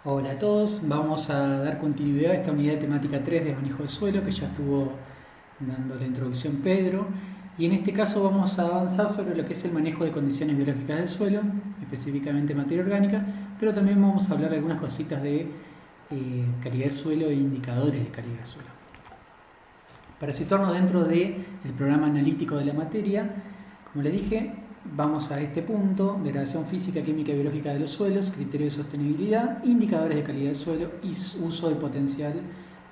Hola a todos, vamos a dar continuidad a esta unidad de temática 3 de manejo de suelo que ya estuvo dando la introducción Pedro, y en este caso vamos a avanzar sobre lo que es el manejo de condiciones biológicas del suelo, específicamente materia orgánica, pero también vamos a hablar de algunas cositas de calidad de suelo e indicadores de calidad de suelo. Para situarnos dentro del programa analítico de la materia, como le dije, vamos a este punto: degradación física, química y biológica de los suelos, criterios de sostenibilidad, indicadores de calidad del suelo y uso del potencial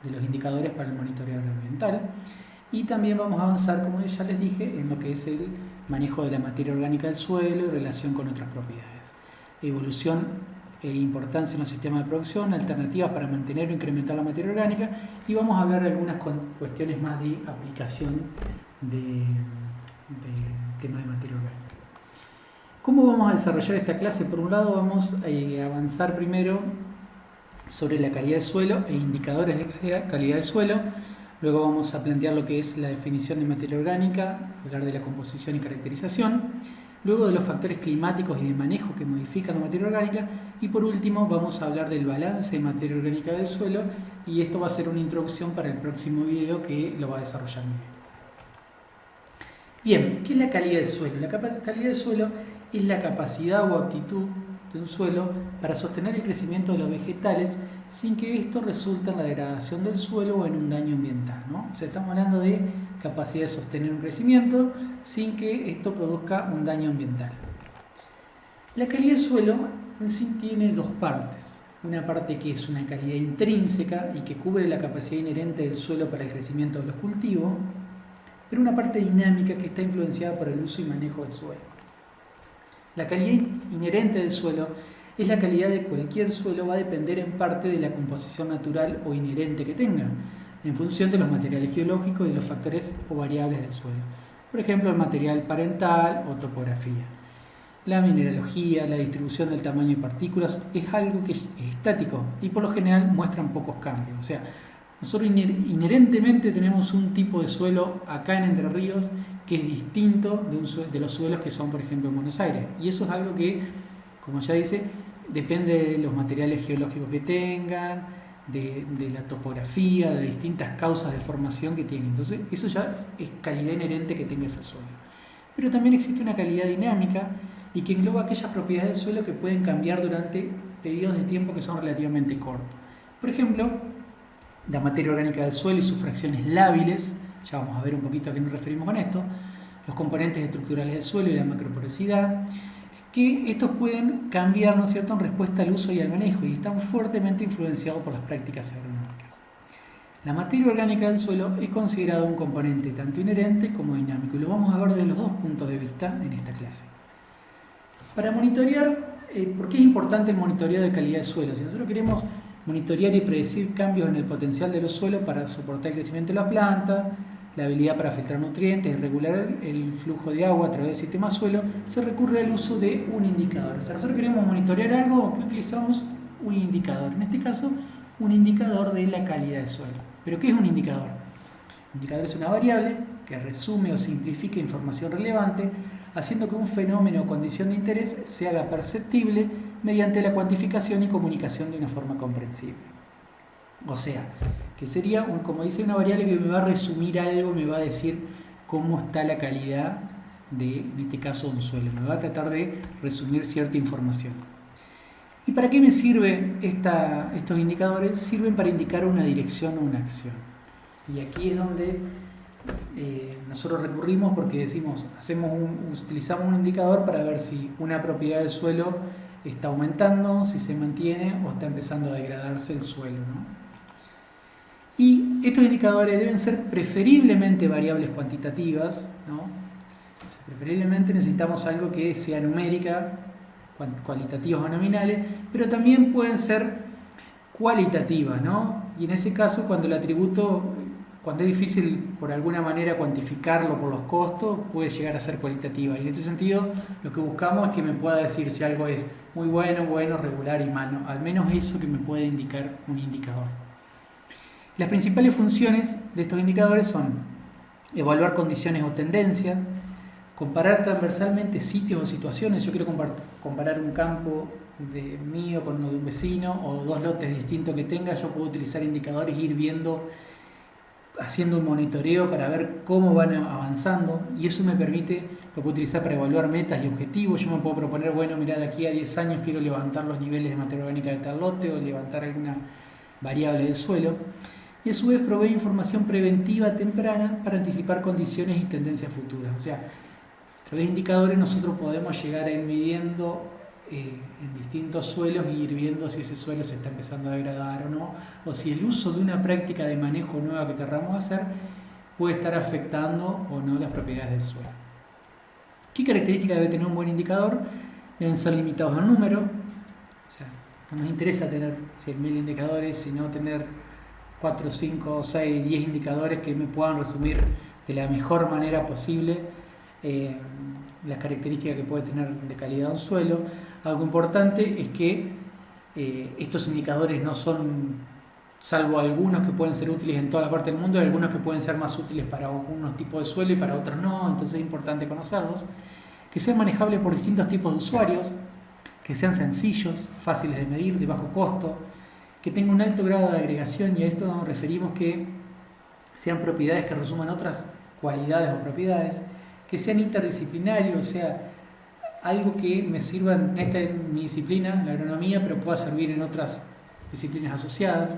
de los indicadores para el monitoreo ambiental. Y también vamos a avanzar, como ya les dije, en lo que es el manejo de la materia orgánica del suelo y relación con otras propiedades. Evolución e importancia en los sistemas de producción, alternativas para mantener o incrementar la materia orgánica, y vamos a hablar de algunas cuestiones más de aplicación de temas de materia orgánica. ¿Cómo vamos a desarrollar esta clase? Por un lado vamos a avanzar primero sobre la calidad de suelo e indicadores de calidad de suelo. Luego vamos a plantear lo que es la definición de materia orgánica, hablar de la composición y caracterización. Luego de los factores climáticos y de manejo que modifican la materia orgánica. Y por último vamos a hablar del balance de materia orgánica del suelo, y esto va a ser una introducción para el próximo video que lo va a desarrollar Miguel. Bien, ¿qué es la calidad del suelo? La calidad del suelo es la capacidad o aptitud de un suelo para sostener el crecimiento de los vegetales sin que esto resulte en la degradación del suelo o en un daño ambiental, ¿no? O sea, estamos hablando de capacidad de sostener un crecimiento sin que esto produzca un daño ambiental. La calidad del suelo en sí tiene dos partes. Una parte que es una calidad intrínseca y que cubre la capacidad inherente del suelo para el crecimiento de los cultivos, pero una parte dinámica que está influenciada por el uso y manejo del suelo. La calidad inherente del suelo es la calidad de cualquier suelo, va a depender en parte de la composición natural o inherente que tenga, en función de los materiales geológicos y de los factores o variables del suelo. Por ejemplo, el material parental o topografía. La mineralogía, la distribución del tamaño de partículas es algo que es estático y por lo general muestran pocos cambios. O sea, nosotros inherentemente tenemos un tipo de suelo acá en Entre Ríos que es distinto de los suelos que son, por ejemplo, en Buenos Aires. Y eso es algo que, como ya dice, depende de los materiales geológicos que tengan, de la topografía, de distintas causas de formación que tienen. Entonces, eso ya es calidad inherente que tenga ese suelo. Pero también existe una calidad dinámica y que engloba aquellas propiedades del suelo que pueden cambiar durante periodos de tiempo que son relativamente cortos. Por ejemplo, la materia orgánica del suelo y sus fracciones lábiles, ya vamos a ver un poquito a qué nos referimos con esto, los componentes estructurales del suelo y la macroporosidad, que estos pueden cambiar, ¿no es cierto?, en respuesta al uso y al manejo, y están fuertemente influenciados por las prácticas agronómicas. La materia orgánica del suelo es considerada un componente tanto inherente como dinámico, y lo vamos a ver desde los dos puntos de vista en esta clase. Para monitorear, ¿por qué es importante el monitoreo de calidad de suelo? Si nosotros queremos monitorear y predecir cambios en el potencial de los suelos para soportar el crecimiento de la planta, la habilidad para filtrar nutrientes y regular el flujo de agua a través del sistema suelo, se recurre al uso de un indicador. O sea, nosotros queremos monitorear algo, utilizamos un indicador. En este caso, un indicador de la calidad del suelo. ¿Pero qué es un indicador? Un indicador es una variable que resume o simplifica información relevante, haciendo que un fenómeno o condición de interés se haga perceptible mediante la cuantificación y comunicación de una forma comprensible. O sea, que sería, como dice, una variable que me va a resumir algo, me va a decir cómo está la calidad de, en este caso, un suelo. Me va a tratar de resumir cierta información. ¿Y para qué me sirven estos indicadores? Sirven para indicar una dirección o una acción. Y aquí es donde nosotros recurrimos, porque decimos, utilizamos un indicador para ver si una propiedad del suelo está aumentando, si se mantiene o está empezando a degradarse el suelo, ¿no? Y estos indicadores deben ser preferiblemente variables cuantitativas, ¿no? O sea, preferiblemente necesitamos algo que sea numérica, cualitativas o nominales, pero también pueden ser cualitativas, ¿no? Y en ese caso, cuando el atributo, cuando es difícil por alguna manera cuantificarlo por los costos, puede llegar a ser cualitativa. Y en este sentido, lo que buscamos es que me pueda decir si algo es muy bueno, regular y malo. Al menos eso que me puede indicar un indicador. Las principales funciones de estos indicadores son evaluar condiciones o tendencias, comparar transversalmente sitios o situaciones. Yo quiero comparar un campo de mío con uno de un vecino o 2 lotes distintos que tenga, yo puedo utilizar indicadores e ir viendo, haciendo un monitoreo para ver cómo van avanzando, y eso me permite, lo puedo utilizar para evaluar metas y objetivos. Yo me puedo proponer, bueno, mira, de aquí a 10 años quiero levantar los niveles de materia orgánica de tal lote o levantar alguna variable del suelo, y a su vez provee información preventiva temprana para anticipar condiciones y tendencias futuras. O sea, a través de indicadores nosotros podemos llegar a ir midiendo en distintos suelos y ir viendo si ese suelo se está empezando a degradar o no, o si el uso de una práctica de manejo nueva que querramos hacer puede estar afectando o no las propiedades del suelo. ¿Qué características debe tener un buen indicador? Deben ser limitados en número, o sea, no nos interesa tener 100.000 indicadores, sino tener 4, 5, 6, 10 indicadores que me puedan resumir de la mejor manera posible las características que puede tener de calidad un suelo. Algo importante es que estos indicadores no son, salvo algunos que pueden ser útiles en toda la parte del mundo, hay algunos que pueden ser más útiles para algunos tipos de suelo y para otros no, entonces es importante conocerlos, que sean manejables por distintos tipos de usuarios, que sean sencillos, fáciles de medir, de bajo costo, que tengan un alto grado de agregación, y a esto nos referimos que sean propiedades que resuman otras cualidades o propiedades, que sean interdisciplinarios, o sea, algo que me sirva en mi disciplina, la agronomía, pero pueda servir en otras disciplinas asociadas,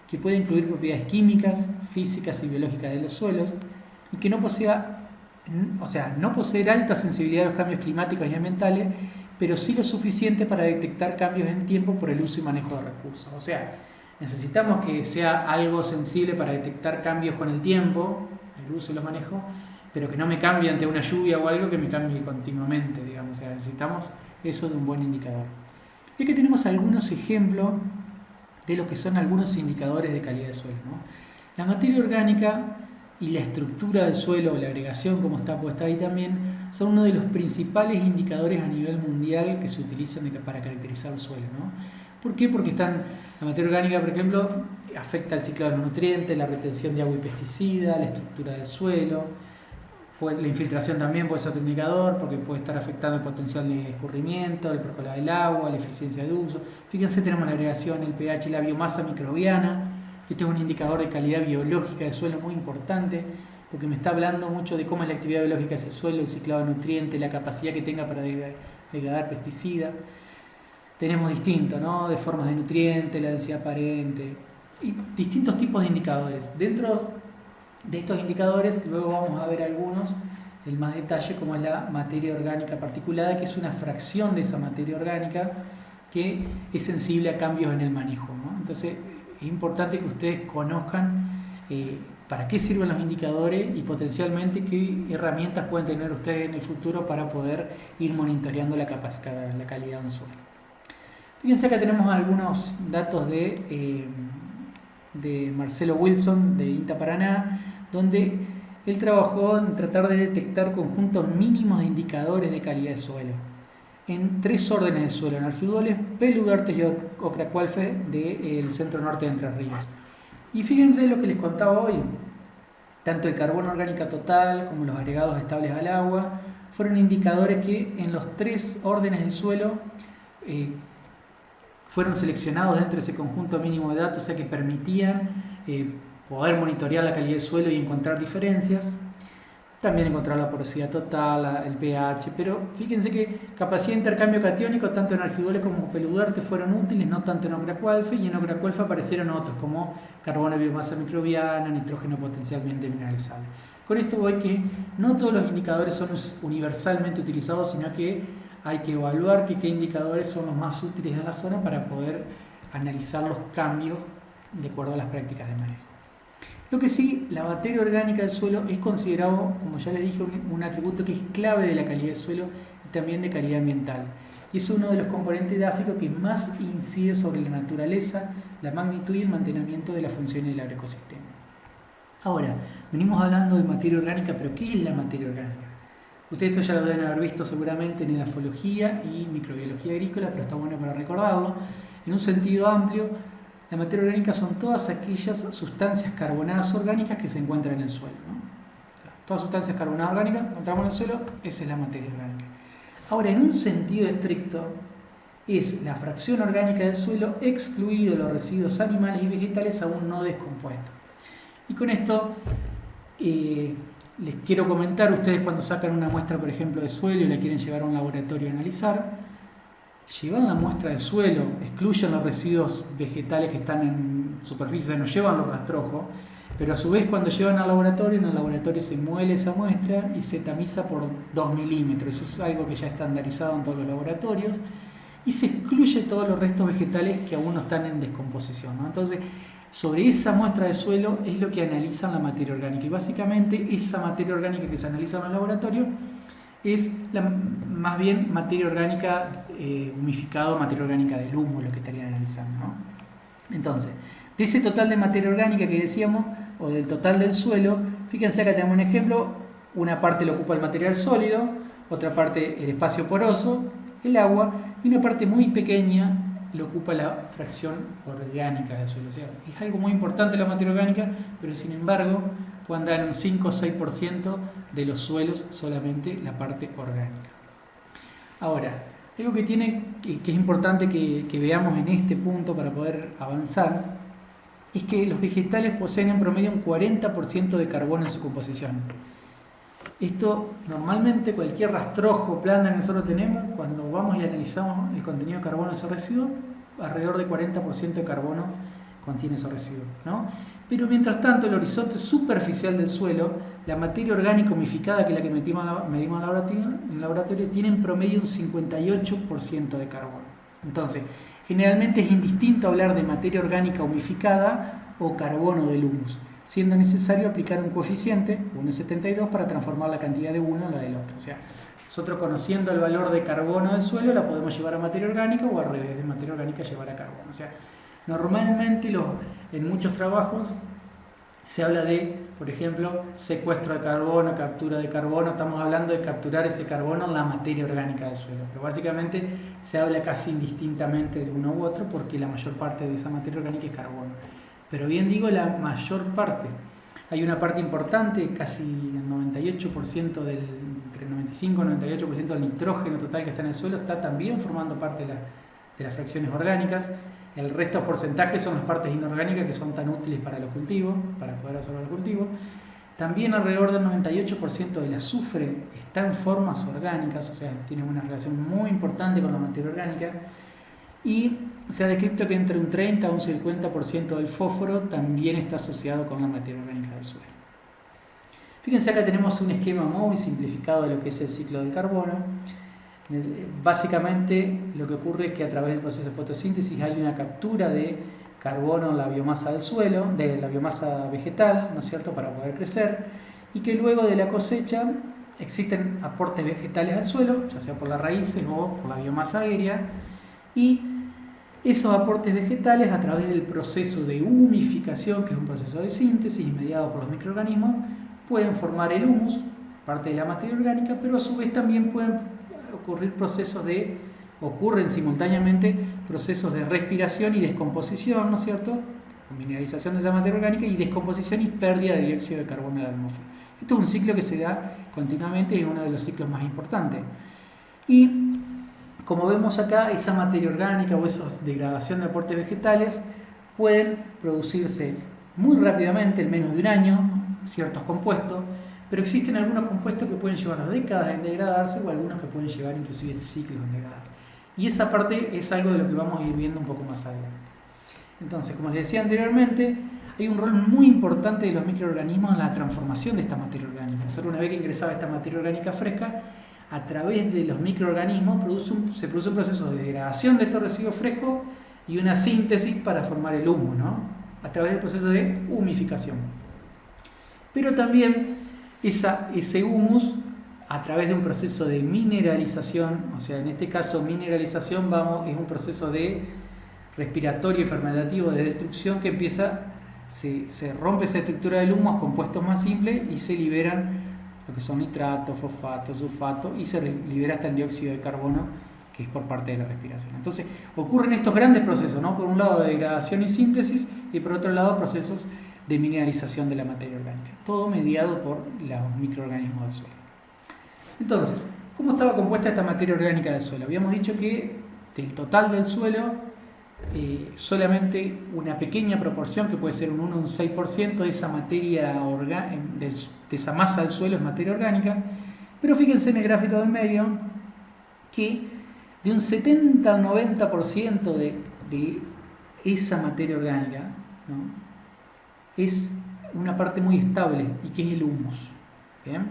que pueda incluir propiedades químicas, físicas y biológicas de los suelos, y que no posea, o sea, no poseer alta sensibilidad a los cambios climáticos y ambientales, pero sí lo suficiente para detectar cambios en tiempo por el uso y manejo de recursos. O sea, necesitamos que sea algo sensible para detectar cambios con el tiempo, el uso y los manejos, pero que no me cambie ante una lluvia o algo que me cambie continuamente, digamos. O sea, necesitamos eso de un buen indicador. Y aquí tenemos algunos ejemplos de lo que son algunos indicadores de calidad de suelo, ¿no? La materia orgánica y la estructura del suelo, o la agregación como está puesta ahí también, son uno de los principales indicadores a nivel mundial que se utilizan para caracterizar el suelo, ¿no? ¿Por qué? Porque la materia orgánica, por ejemplo, afecta el ciclo de los nutrientes, la retención de agua y pesticidas, la estructura del suelo. La infiltración también puede ser otro indicador, porque puede estar afectando el potencial de escurrimiento, el percolado del agua, la eficiencia de uso. Fíjense, tenemos la agregación, el pH, la biomasa microbiana. Este es un indicador de calidad biológica del suelo muy importante, porque me está hablando mucho de cómo es la actividad biológica de ese suelo, el ciclado de nutrientes, la capacidad que tenga para degradar pesticidas. Tenemos distintos, ¿no? De formas de nutrientes, la densidad aparente, y distintos tipos de indicadores. Dentro de estos indicadores, luego vamos a ver algunos en más detalle, como es la materia orgánica particulada, que es una fracción de esa materia orgánica que es sensible a cambios en el manejo, ¿no? Entonces, es importante que ustedes conozcan para qué sirven los indicadores y potencialmente qué herramientas pueden tener ustedes en el futuro para poder ir monitoreando la calidad de un suelo. Fíjense, acá tenemos algunos datos de Marcelo Wilson de INTA Paraná, donde él trabajó en tratar de detectar conjuntos mínimos de indicadores de calidad de suelo en 3 órdenes de suelo: Narjiduoles, Pelu-Ugarte y Ocracualfe del centro norte de Entre Ríos. Y fíjense lo que les contaba hoy: tanto el carbono orgánico total como los agregados estables al agua fueron indicadores que en los 3 órdenes del suelo fueron seleccionados dentro de ese conjunto mínimo de datos, o sea que permitían poder monitorear la calidad del suelo y encontrar diferencias. También encontrar la porosidad total, el pH, pero fíjense que capacidad de intercambio catiónico tanto en Narjiduoles como Pelu-Ugarte fueron útiles, no tanto en Ocracualfe, y en Ocracualfe aparecieron otros como carbono, biomasa microbiana, nitrógeno potencialmente mineralizable. Con esto voy que no todos los indicadores son universalmente utilizados, sino que hay que evaluar qué indicadores son los más útiles en la zona para poder analizar los cambios de acuerdo a las prácticas de manejo. Lo que sí, la materia orgánica del suelo es considerado, como ya les dije, un atributo que es clave de la calidad del suelo y también de calidad ambiental. Y es uno de los componentes edáficos que más incide sobre la naturaleza, la magnitud y el mantenimiento de las funciones del agroecosistema. Ahora, venimos hablando de materia orgánica, pero ¿qué es la materia orgánica? Ustedes esto ya lo deben haber visto seguramente en edafología y microbiología agrícola, pero está bueno para recordarlo. En un sentido amplio, la materia orgánica son todas aquellas sustancias carbonadas orgánicas que se encuentran en el suelo, ¿no? Todas sustancias carbonadas orgánicas que encontramos en el suelo, esa es la materia orgánica. Ahora, en un sentido estricto, es la fracción orgánica del suelo excluido los residuos animales y vegetales aún no descompuestos. Y con esto les quiero comentar, ustedes cuando sacan una muestra, por ejemplo, de suelo y la quieren llevar a un laboratorio a analizar, llevan la muestra de suelo, excluyen los residuos vegetales que están en superficie, no llevan los rastrojos, pero a su vez cuando llevan al laboratorio, en el laboratorio se muele esa muestra y se tamiza por 2 milímetros. Eso es algo que ya está estandarizado en todos los laboratorios y se excluye todos los restos vegetales que aún no están en descomposición, ¿no? Entonces, sobre esa muestra de suelo es lo que analizan la materia orgánica y básicamente esa materia orgánica que se analiza en el laboratorio es más bien materia orgánica humificada o materia orgánica del humo, lo que estarían analizando, ¿no? Entonces, de ese total de materia orgánica que decíamos, o del total del suelo, fíjense acá tenemos un ejemplo, una parte lo ocupa el material sólido, otra parte el espacio poroso, el agua, y una parte muy pequeña lo ocupa la fracción orgánica del suelo. O sea, es algo muy importante la materia orgánica, pero sin embargo puede andar en un 5 o 6% de los suelos solamente la parte orgánica. Ahora, algo que es importante que veamos en este punto para poder avanzar es que los vegetales poseen en promedio un 40% de carbono en su composición. Esto normalmente cualquier rastrojo, planta que nosotros tenemos, cuando vamos y analizamos el contenido de carbono de ese residuo, alrededor de 40% de carbono contiene ese residuo, ¿no? Pero mientras tanto el horizonte superficial del suelo, la materia orgánica humificada, que es la que medimos en el laboratorio, tiene en promedio un 58% de carbono. Entonces, generalmente es indistinto hablar de materia orgánica humificada o carbono del humus, siendo necesario aplicar un coeficiente, 1,72, para transformar la cantidad de uno en la del otro. O sea, nosotros conociendo el valor de carbono del suelo la podemos llevar a materia orgánica o al revés, de materia orgánica llevar a carbono. O sea, normalmente en muchos trabajos se habla de, por ejemplo, secuestro de carbono, captura de carbono. Estamos hablando de capturar ese carbono en la materia orgánica del suelo, pero básicamente se habla casi indistintamente de uno u otro porque la mayor parte de esa materia orgánica es carbono. Pero bien digo, la mayor parte. Hay una parte importante, casi el 98% entre el 95 y el 98% del nitrógeno total que está en el suelo está también formando parte de las fracciones orgánicas. El resto porcentaje son las partes inorgánicas que son tan útiles para los cultivos, para poder absorber los cultivos. También alrededor del 98% del azufre está en formas orgánicas, o sea, tiene una relación muy importante con la materia orgánica. Y se ha descrito que entre un 30 a un 50% del fósforo también está asociado con la materia orgánica del suelo. Fíjense, acá tenemos un esquema muy simplificado de lo que es el ciclo del carbono. Básicamente lo que ocurre es que a través del proceso de fotosíntesis hay una captura de carbono en la biomasa del suelo, de la biomasa vegetal, ¿no es cierto?, para poder crecer, y que luego de la cosecha existen aportes vegetales al suelo, ya sea por las raíces o por la biomasa aérea, y esos aportes vegetales, a través del proceso de humificación, que es un proceso de síntesis mediado por los microorganismos, pueden formar el humus, parte de la materia orgánica, pero a su vez también ocurren simultáneamente procesos de respiración y descomposición, ¿no es cierto?, con mineralización de esa materia orgánica y descomposición y pérdida de dióxido de carbono en la atmósfera. Esto es un ciclo que se da continuamente y es uno de los ciclos más importantes. Y como vemos acá, esa materia orgánica o esa degradación de aportes vegetales pueden producirse muy rápidamente, en menos de un año, ciertos compuestos, pero existen algunos compuestos que pueden llevar décadas en degradarse o algunos que pueden llevar inclusive ciclos en degradarse. Y esa parte es algo de lo que vamos a ir viendo un poco más adelante. Entonces, como les decía anteriormente, hay un rol muy importante de los microorganismos en la transformación de esta materia orgánica. Nosotros, una vez que ingresaba esta materia orgánica fresca, a través de los microorganismos se produce un proceso de degradación de estos residuos frescos y una síntesis para formar el humo, ¿no?, a través del proceso de humificación. Pero también ese humus, a través de un proceso de mineralización, o sea, en este caso mineralización es un proceso de respiratorio y fermentativo de destrucción que se rompe esa estructura del humo a compuestos más simples y se liberan lo que son nitratos, fosfatos, sulfatos, y se libera hasta el dióxido de carbono, que es por parte de la respiración. Entonces, ocurren estos grandes procesos, ¿no?, por un lado de degradación y síntesis, y por otro lado procesos de mineralización de la materia orgánica, todo mediado por los microorganismos del suelo. Entonces, ¿cómo estaba compuesta esta materia orgánica del suelo? Habíamos dicho que del total del suelo, solamente una pequeña proporción, que puede ser un 1 o un 6% de esa materia de esa masa del suelo es materia orgánica. Pero fíjense en el gráfico del medio que de un 70 al 90% de esa materia orgánica, ¿no?, es una parte muy estable, y que es el humus. ¿Bien?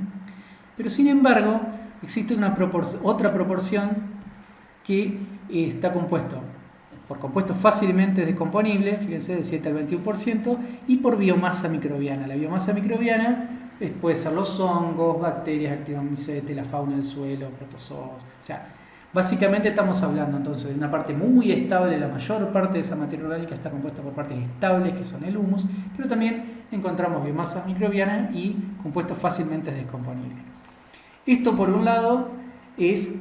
Pero sin embargo, existe otra proporción que está compuesto por compuestos fácilmente descomponibles, fíjense, del 7 al 21%, y por biomasa microbiana. La biomasa microbiana puede ser los hongos, bacterias, actinomycetes, la fauna del suelo, protozoos. O sea, básicamente estamos hablando entonces de una parte muy estable. La mayor parte de esa materia orgánica está compuesta por partes estables, que son el humus, pero también encontramos biomasa microbiana y compuestos fácilmente descomponibles. Esto, por un lado, es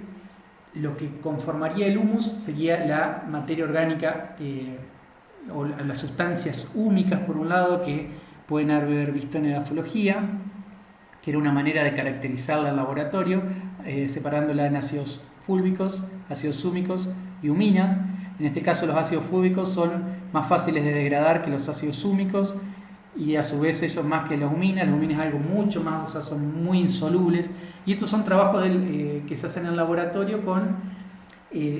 lo que conformaría el humus, sería la materia orgánica o las sustancias húmicas, por un lado, que pueden haber visto en edafología, que era una manera de caracterizarla en laboratorio, separándola en ácidos fúlbicos, ácidos húmicos y huminas. En este caso, los ácidos fúlbicos son más fáciles de degradar que los ácidos húmicos, y a su vez ellos más que las huminas. Las huminas es algo mucho más, o sea, son muy insolubles, y estos son trabajos que se hacen en el laboratorio con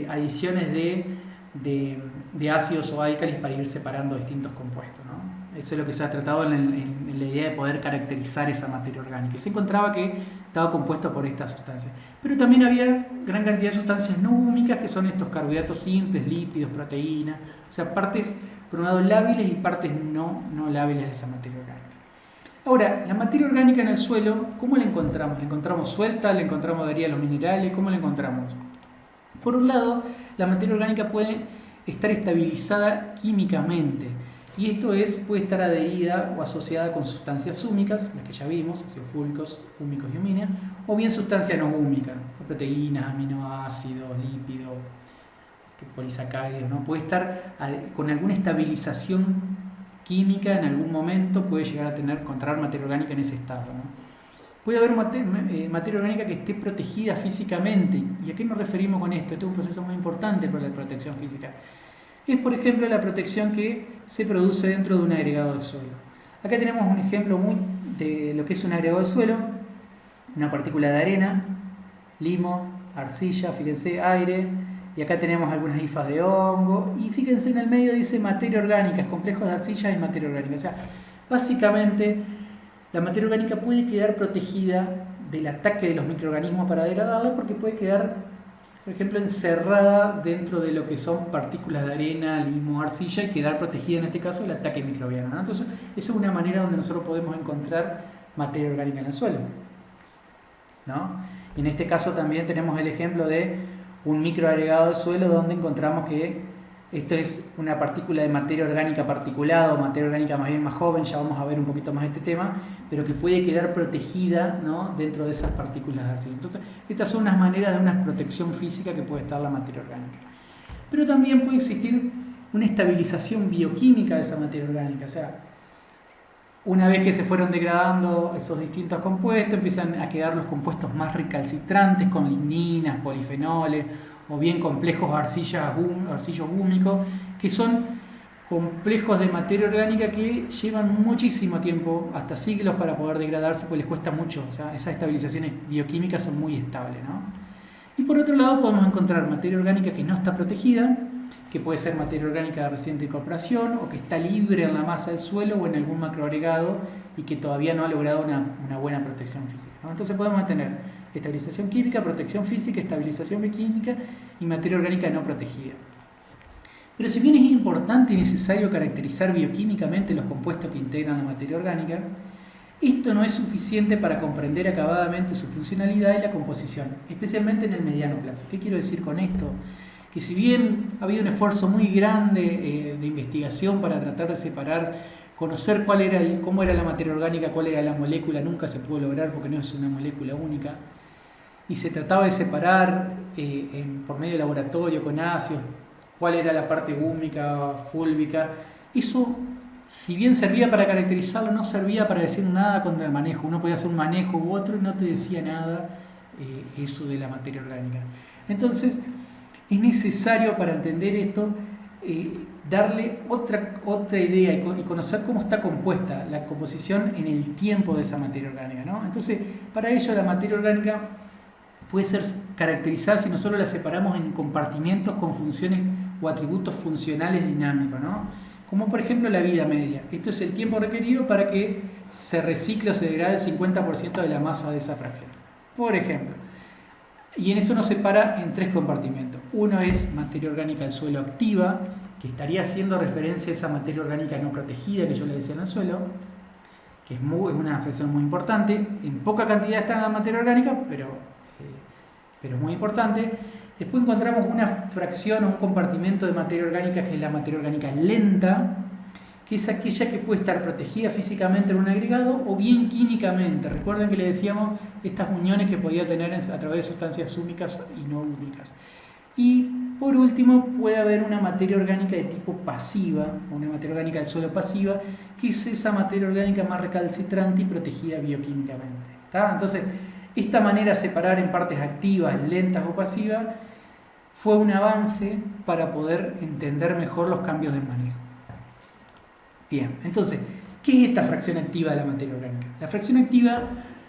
adiciones de ácidos o álcalis para ir separando distintos compuestos, ¿no? Eso es lo que se ha tratado en la idea de poder caracterizar esa materia orgánica, y se encontraba que estaba compuesta por estas sustancias. Pero también había gran cantidad de sustancias no húmicas, que son estos carbohidratos simples, lípidos, proteínas, o sea, partes por un lado lábiles y partes no lábiles de esa materia orgánica. Ahora, la materia orgánica en el suelo, ¿cómo la encontramos? ¿La encontramos suelta? ¿La encontramos adherida a los minerales? ¿Cómo la encontramos? Por un lado, la materia orgánica puede estar estabilizada químicamente, y esto puede estar adherida o asociada con sustancias húmicas, las que ya vimos, ácidos fúlbicos, húmicos y huminas, o bien sustancias no húmicas, proteínas, aminoácidos, lípidos, polisacáridos, ¿no? Puede estar con alguna estabilización química en algún momento, puede llegar a encontrar materia orgánica en ese estado, ¿no? Puede haber materia orgánica que esté protegida físicamente. ¿Y a qué nos referimos con esto? Esto es un proceso muy importante para la protección física. Es, por ejemplo, la protección que se produce dentro de un agregado de suelo. Acá tenemos un ejemplo de lo que es un agregado de suelo: una partícula de arena, limo, arcilla, fíjense, aire, y acá tenemos algunas hifas de hongo, y fíjense en el medio dice materia orgánica, complejos de arcilla y materia orgánica. O sea, básicamente la materia orgánica puede quedar protegida del ataque de los microorganismos para degradarla, porque puede quedar, por ejemplo, encerrada dentro de lo que son partículas de arena, limo, arcilla, y quedar protegida en este caso del ataque microbiano, ¿no? Entonces, esa es una manera donde nosotros podemos encontrar materia orgánica en el suelo, ¿no? En este caso también tenemos el ejemplo de un microagregado de suelo, donde encontramos que esto es una partícula de materia orgánica particulada, o materia orgánica más bien más joven, ya vamos a ver un poquito más este tema, pero que puede quedar protegida, ¿no?, dentro de esas partículas así. Entonces, estas son unas maneras de una protección física que puede estar la materia orgánica. Pero también puede existir una estabilización bioquímica de esa materia orgánica. O sea, una vez que se fueron degradando esos distintos compuestos, empiezan a quedar los compuestos más recalcitrantes, con ligninas, polifenoles, o bien complejos arcillos húmicos, que son complejos de materia orgánica que llevan muchísimo tiempo, hasta siglos, para poder degradarse, pues les cuesta mucho. O sea, esas estabilizaciones bioquímicas son muy estables, ¿no? Y por otro lado podemos encontrar materia orgánica que no está protegida, que puede ser materia orgánica de reciente incorporación, o que está libre en la masa del suelo o en algún macroagregado y que todavía no ha logrado una buena protección física, ¿no? Entonces podemos tener estabilización química, protección física, estabilización bioquímica y materia orgánica no protegida. Pero si bien es importante y necesario caracterizar bioquímicamente los compuestos que integran la materia orgánica, esto no es suficiente para comprender acabadamente su funcionalidad y la composición, especialmente en el mediano plazo. ¿Qué quiero decir con esto? Que si bien ha habido un esfuerzo muy grande de investigación para tratar de separar, conocer cómo era la materia orgánica, cuál era la molécula, nunca se pudo lograr porque no es una molécula única, y se trataba de separar por medio de laboratorio con ácidos cuál era la parte húmica, fúlbica. Eso, si bien servía para caracterizarlo, no servía para decir nada contra el manejo. Uno podía hacer un manejo u otro y no te decía nada eso de la materia orgánica. Entonces, es necesario para entender esto darle otra idea y conocer cómo está compuesta la composición en el tiempo de esa materia orgánica, ¿no? Entonces, para ello la materia orgánica puede ser caracterizada si nosotros la separamos en compartimentos con funciones o atributos funcionales dinámicos, ¿no? Como por ejemplo la vida media. Esto es el tiempo requerido para que se recicle o se degrade el 50% de la masa de esa fracción. Por ejemplo. Y en eso nos separa en 3 compartimentos. Uno es materia orgánica del suelo activa, que estaría haciendo referencia a esa materia orgánica no protegida que yo le decía en el suelo, que es una fracción muy importante. En poca cantidad está en la materia orgánica, pero es muy importante. Después encontramos una fracción o un compartimento de materia orgánica que es la materia orgánica lenta, que es aquella que puede estar protegida físicamente en un agregado o bien químicamente. Recuerden que le decíamos estas uniones que podía tener a través de sustancias úmicas y no úmicas. Y por último puede haber una materia orgánica de tipo pasiva, una materia orgánica del suelo pasiva, que es esa materia orgánica más recalcitrante y protegida bioquímicamente. ¿Está? Entonces, esta manera de separar en partes activas, lentas o pasivas fue un avance para poder entender mejor los cambios del manejo. Bien, entonces, ¿qué es esta fracción activa de la materia orgánica? La fracción activa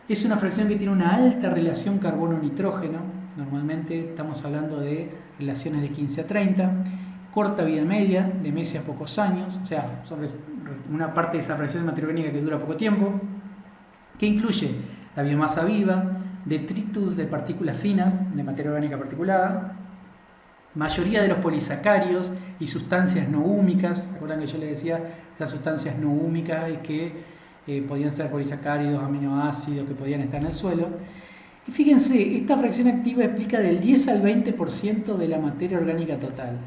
es una fracción que tiene una alta relación carbono-nitrógeno. Normalmente estamos hablando de relaciones de 15 a 30, corta vida media, de meses a pocos años, o sea, sobre una parte de esa fracción de materia orgánica que dura poco tiempo, que incluye la biomasa viva, detritus de partículas finas de materia orgánica particulada, mayoría de los polisacáridos y sustancias no húmicas. ¿Se acuerdan que yo les decía estas sustancias no húmicas y que podían ser polisacáridos, aminoácidos que podían estar en el suelo? Y fíjense, esta fracción activa explica del 10 al 20% de la materia orgánica total.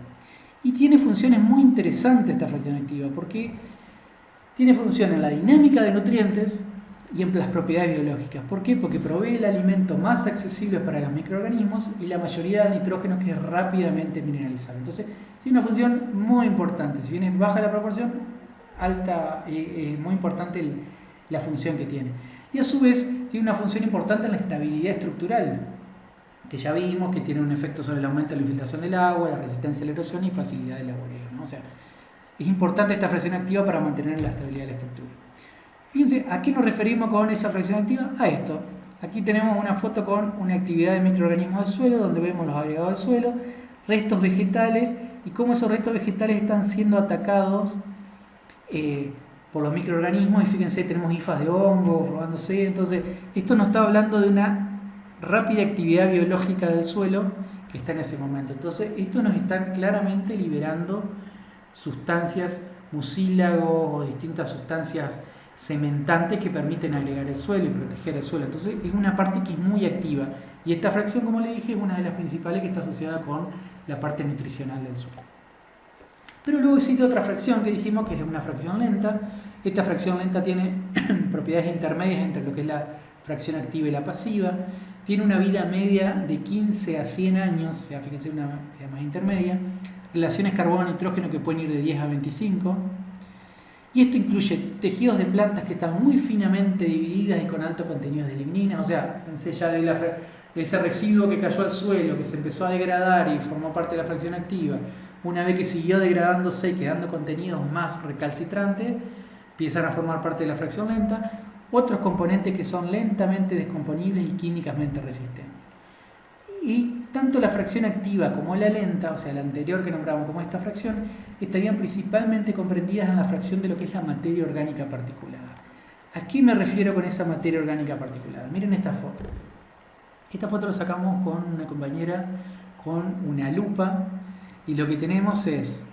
Y tiene funciones muy interesantes esta fracción activa, porque tiene función en la dinámica de nutrientes y en las propiedades biológicas. ¿Por qué? Porque provee el alimento más accesible para los microorganismos y la mayoría del nitrógeno que es rápidamente mineralizable. Entonces, tiene una función muy importante. Si bien es baja la proporción, alta, muy importante la función que tiene. Y a su vez, tiene una función importante en la estabilidad estructural, que ya vimos que tiene un efecto sobre el aumento de la infiltración del agua, la resistencia a la erosión y facilidad del laboreo, ¿no? O sea, es importante esta fracción activa para mantener la estabilidad de la estructura. Fíjense, ¿a qué nos referimos con esa fracción activa? A esto. Aquí tenemos una foto con una actividad de microorganismos del suelo, donde vemos los agregados del suelo, restos vegetales y cómo esos restos vegetales están siendo atacados por los microorganismos. Y fíjense, tenemos hifas de hongos robándose. Entonces, esto nos está hablando de una rápida actividad biológica del suelo que está en ese momento. Entonces, esto nos está claramente liberando sustancias, mucílagos o distintas sustancias cementantes que permiten agregar el suelo y proteger el suelo. Entonces es una parte que es muy activa y esta fracción, como le dije, es una de las principales que está asociada con la parte nutricional del suelo. Pero luego existe otra fracción que dijimos que es una fracción lenta. Esta fracción lenta tiene propiedades intermedias entre lo que es la fracción activa y la pasiva. Tiene una vida media de 15 a 100 años, o sea, fíjense, una vida más intermedia. Relaciones carbono-nitrógeno que pueden ir de 10 a 25. Y esto incluye tejidos de plantas que están muy finamente divididas y con alto contenido de lignina. O sea, pensé ya de ese residuo que cayó al suelo, que se empezó a degradar y formó parte de la fracción activa. Una vez que siguió degradándose y quedando contenidos más recalcitrantes, empiezan a formar parte de la fracción lenta. Otros componentes que son lentamente descomponibles y químicamente resistentes. Y tanto la fracción activa como la lenta, o sea, la anterior que nombramos como esta fracción, estarían principalmente comprendidas en la fracción de lo que es la materia orgánica particulada. ¿A qué me refiero con esa materia orgánica particulada? Miren esta foto. Esta foto la sacamos con una compañera con una lupa y lo que tenemos es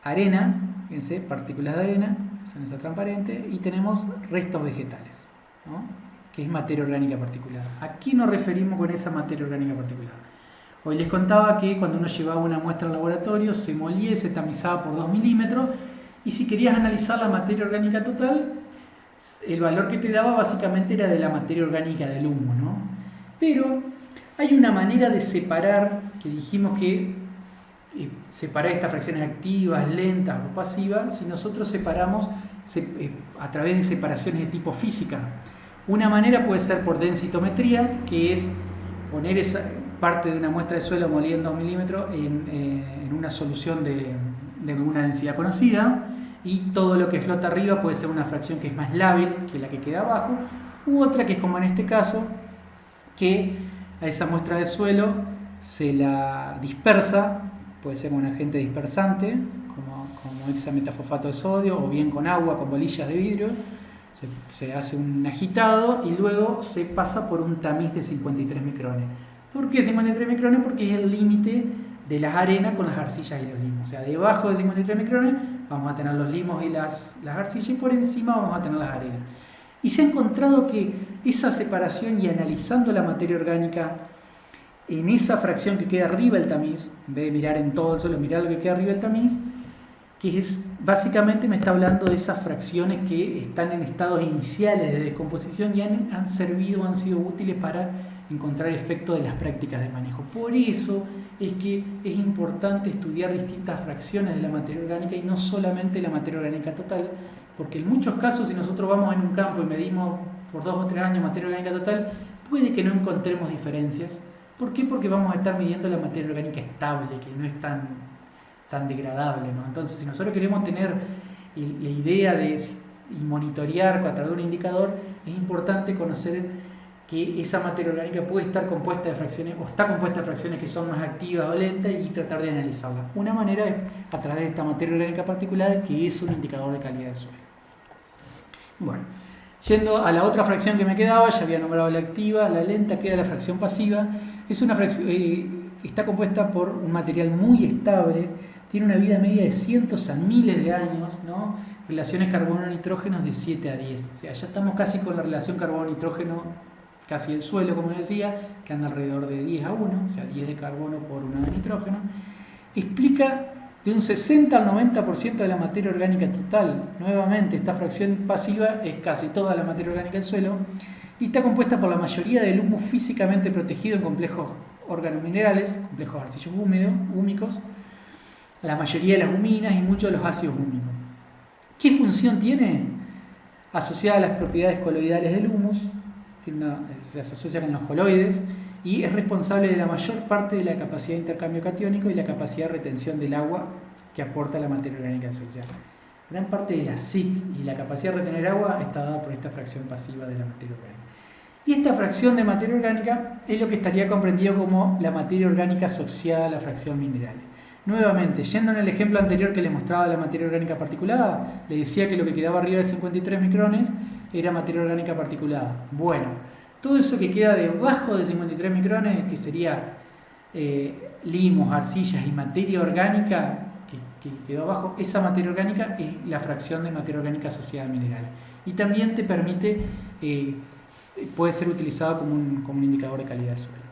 arena, fíjense, partículas de arena, son esa transparente, y tenemos restos vegetales, ¿no? Que es materia orgánica particular. ¿A qué nos referimos con esa materia orgánica particular? Hoy les contaba que cuando uno llevaba una muestra al laboratorio, se molía, se tamizaba por 2 milímetros, y si querías analizar la materia orgánica total, el valor que te daba básicamente era de la materia orgánica del humo, ¿no? Pero hay una manera de separar, que dijimos que separar estas fracciones activas, lentas o pasivas, si nosotros separamos a través de separaciones de tipo física. Una manera puede ser por densitometría, que es parte de una muestra de suelo molida en 2 milímetros en una solución de una densidad conocida, y todo lo que flota arriba puede ser una fracción que es más lábil que la que queda abajo, u otra que es como en este caso, que a esa muestra de suelo se la dispersa, puede ser con un agente dispersante como hexametafosfato de sodio, o bien con agua, con bolillas de vidrio. Se hace un agitado y luego se pasa por un tamiz de 53 micrones. ¿Por qué 53 micrones? Porque es el límite de las arenas con las arcillas y los limos. O sea, debajo de 53 micrones vamos a tener los limos y las arcillas, y por encima vamos a tener las arenas. Y se ha encontrado que esa separación, y analizando la materia orgánica en esa fracción que queda arriba del tamiz, en vez de mirar en todo el suelo, mirar lo que queda arriba del tamiz, que es básicamente me está hablando de esas fracciones que están en estados iniciales de descomposición y han sido útiles para encontrar efectos de las prácticas de manejo. Por eso es que es importante estudiar distintas fracciones de la materia orgánica y no solamente la materia orgánica total, porque en muchos casos, si nosotros vamos en un campo y medimos por 2 o 3 años materia orgánica total, puede que no encontremos diferencias. ¿Por qué? Porque vamos a estar midiendo la materia orgánica estable, que no es tan degradable, ¿no? Entonces, si nosotros queremos tener la idea y monitorear a través de un indicador, es importante conocer que esa materia orgánica puede estar compuesta de fracciones, o está compuesta de fracciones que son más activas o lentas, y tratar de analizarla. Una manera es a través de esta materia orgánica particular, que es un indicador de calidad de suelo. Bueno, yendo a la otra fracción que me quedaba, ya había nombrado la activa, la lenta, queda la fracción pasiva. Es una fracción, está compuesta por un material muy estable, tiene una vida media de cientos a miles de años, ¿no? Relaciones carbono-nitrógeno de 7 a 10. O sea, ya estamos casi con la relación carbono-nitrógeno, casi el suelo, como decía, que anda alrededor de 10 a 1, o sea, 10 de carbono por 1 de nitrógeno. Explica de un 60 al 90% de la materia orgánica total. Nuevamente, esta fracción pasiva es casi toda la materia orgánica del suelo, y está compuesta por la mayoría del humus físicamente protegido en complejos organominerales, complejos arcillos húmicos, la mayoría de las huminas y muchos de los ácidos húmicos. ¿Qué función tiene? Asociada a las propiedades coloidales del humus, se asocia con los coloides, y es responsable de la mayor parte de la capacidad de intercambio catiónico y la capacidad de retención del agua que aporta la materia orgánica del suelo. O sea, gran parte de la SIC y la capacidad de retener agua está dada por esta fracción pasiva de la materia orgánica. Y esta fracción de materia orgánica es lo que estaría comprendido como la materia orgánica asociada a la fracción mineral. Nuevamente, yendo en el ejemplo anterior que les mostraba la materia orgánica particulada, le decía que lo que quedaba arriba de 53 micrones era materia orgánica particulada. Bueno, todo eso que queda debajo de 53 micrones, que sería limos, arcillas y materia orgánica que quedó abajo, esa materia orgánica es la fracción de materia orgánica asociada a minerales. Y también te permite, puede ser utilizado como un indicador de calidad de suelo.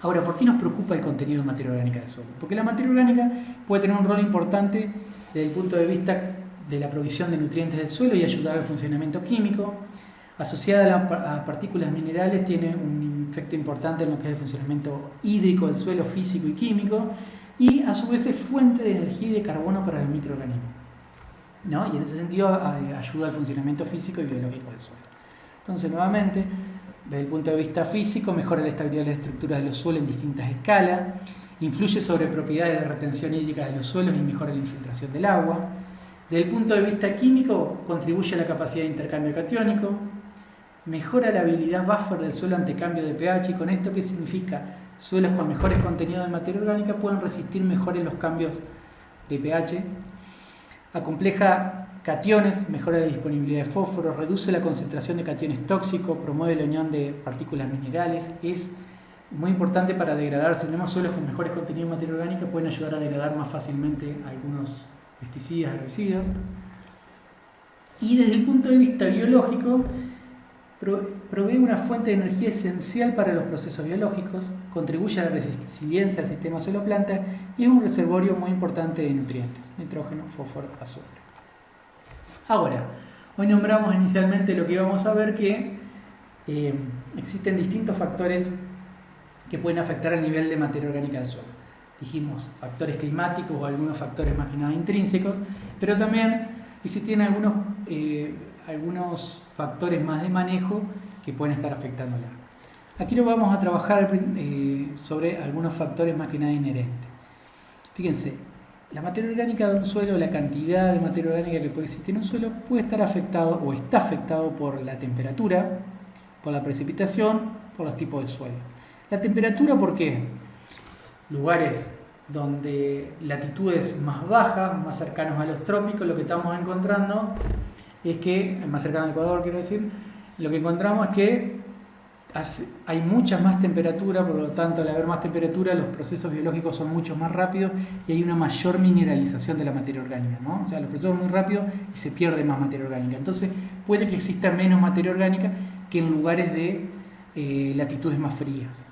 Ahora, ¿por qué nos preocupa el contenido de materia orgánica del suelo? Porque la materia orgánica puede tener un rol importante desde el punto de vista de la provisión de nutrientes del suelo y ayudar al funcionamiento químico. Asociada a partículas minerales, tiene un efecto importante en lo que es el funcionamiento hídrico del suelo, físico y químico, y a su vez es fuente de energía y de carbono para los microorganismos, ¿no? Y en ese sentido ayuda al funcionamiento físico y biológico del suelo. Entonces, nuevamente, desde el punto de vista físico, mejora la estabilidad de las estructuras de los suelos en distintas escalas, influye sobre propiedades de retención hídrica de los suelos y mejora la infiltración del agua. Desde el punto de vista químico, contribuye a la capacidad de intercambio catiónico, mejora la habilidad buffer del suelo ante cambio de pH. ¿Y con esto qué significa? Suelos con mejores contenidos de materia orgánica pueden resistir mejor en los cambios de pH. Acompleja cationes, mejora la disponibilidad de fósforo, reduce la concentración de cationes tóxicos, promueve la unión de partículas minerales. Es muy importante para degradar. Si tenemos suelos con mejores contenidos de materia orgánica, pueden ayudar a degradar más fácilmente algunos pesticidas, herbicidas. Y desde el punto de vista biológico, provee una fuente de energía esencial para los procesos biológicos, contribuye a la resiliencia del sistema suelo-planta y es un reservorio muy importante de nutrientes, nitrógeno, fósforo, azufre. Ahora, hoy nombramos inicialmente lo que íbamos a ver, que existen distintos factores que pueden afectar el nivel de materia orgánica del suelo. Dijimos factores climáticos o algunos factores más que nada intrínsecos, pero también existen algunos factores más de manejo que pueden estar afectándola. Aquí lo vamos a trabajar sobre algunos factores más que nada inherentes. Fíjense, la materia orgánica de un suelo, la cantidad de materia orgánica que puede existir en un suelo, puede estar afectado o está afectado por la temperatura, por la precipitación, por los tipos de suelo. La temperatura, ¿por qué? Lugares donde latitudes más bajas, más cercanos a los trópicos, lo que estamos encontrando es que, más cercano al Ecuador quiero decir, lo que encontramos es que hay mucha más temperatura, por lo tanto al haber más temperatura los procesos biológicos son mucho más rápidos y hay una mayor mineralización de la materia orgánica, ¿no? O sea, los procesos son muy rápidos y se pierde más materia orgánica. Entonces puede que exista menos materia orgánica que en lugares de latitudes más frías.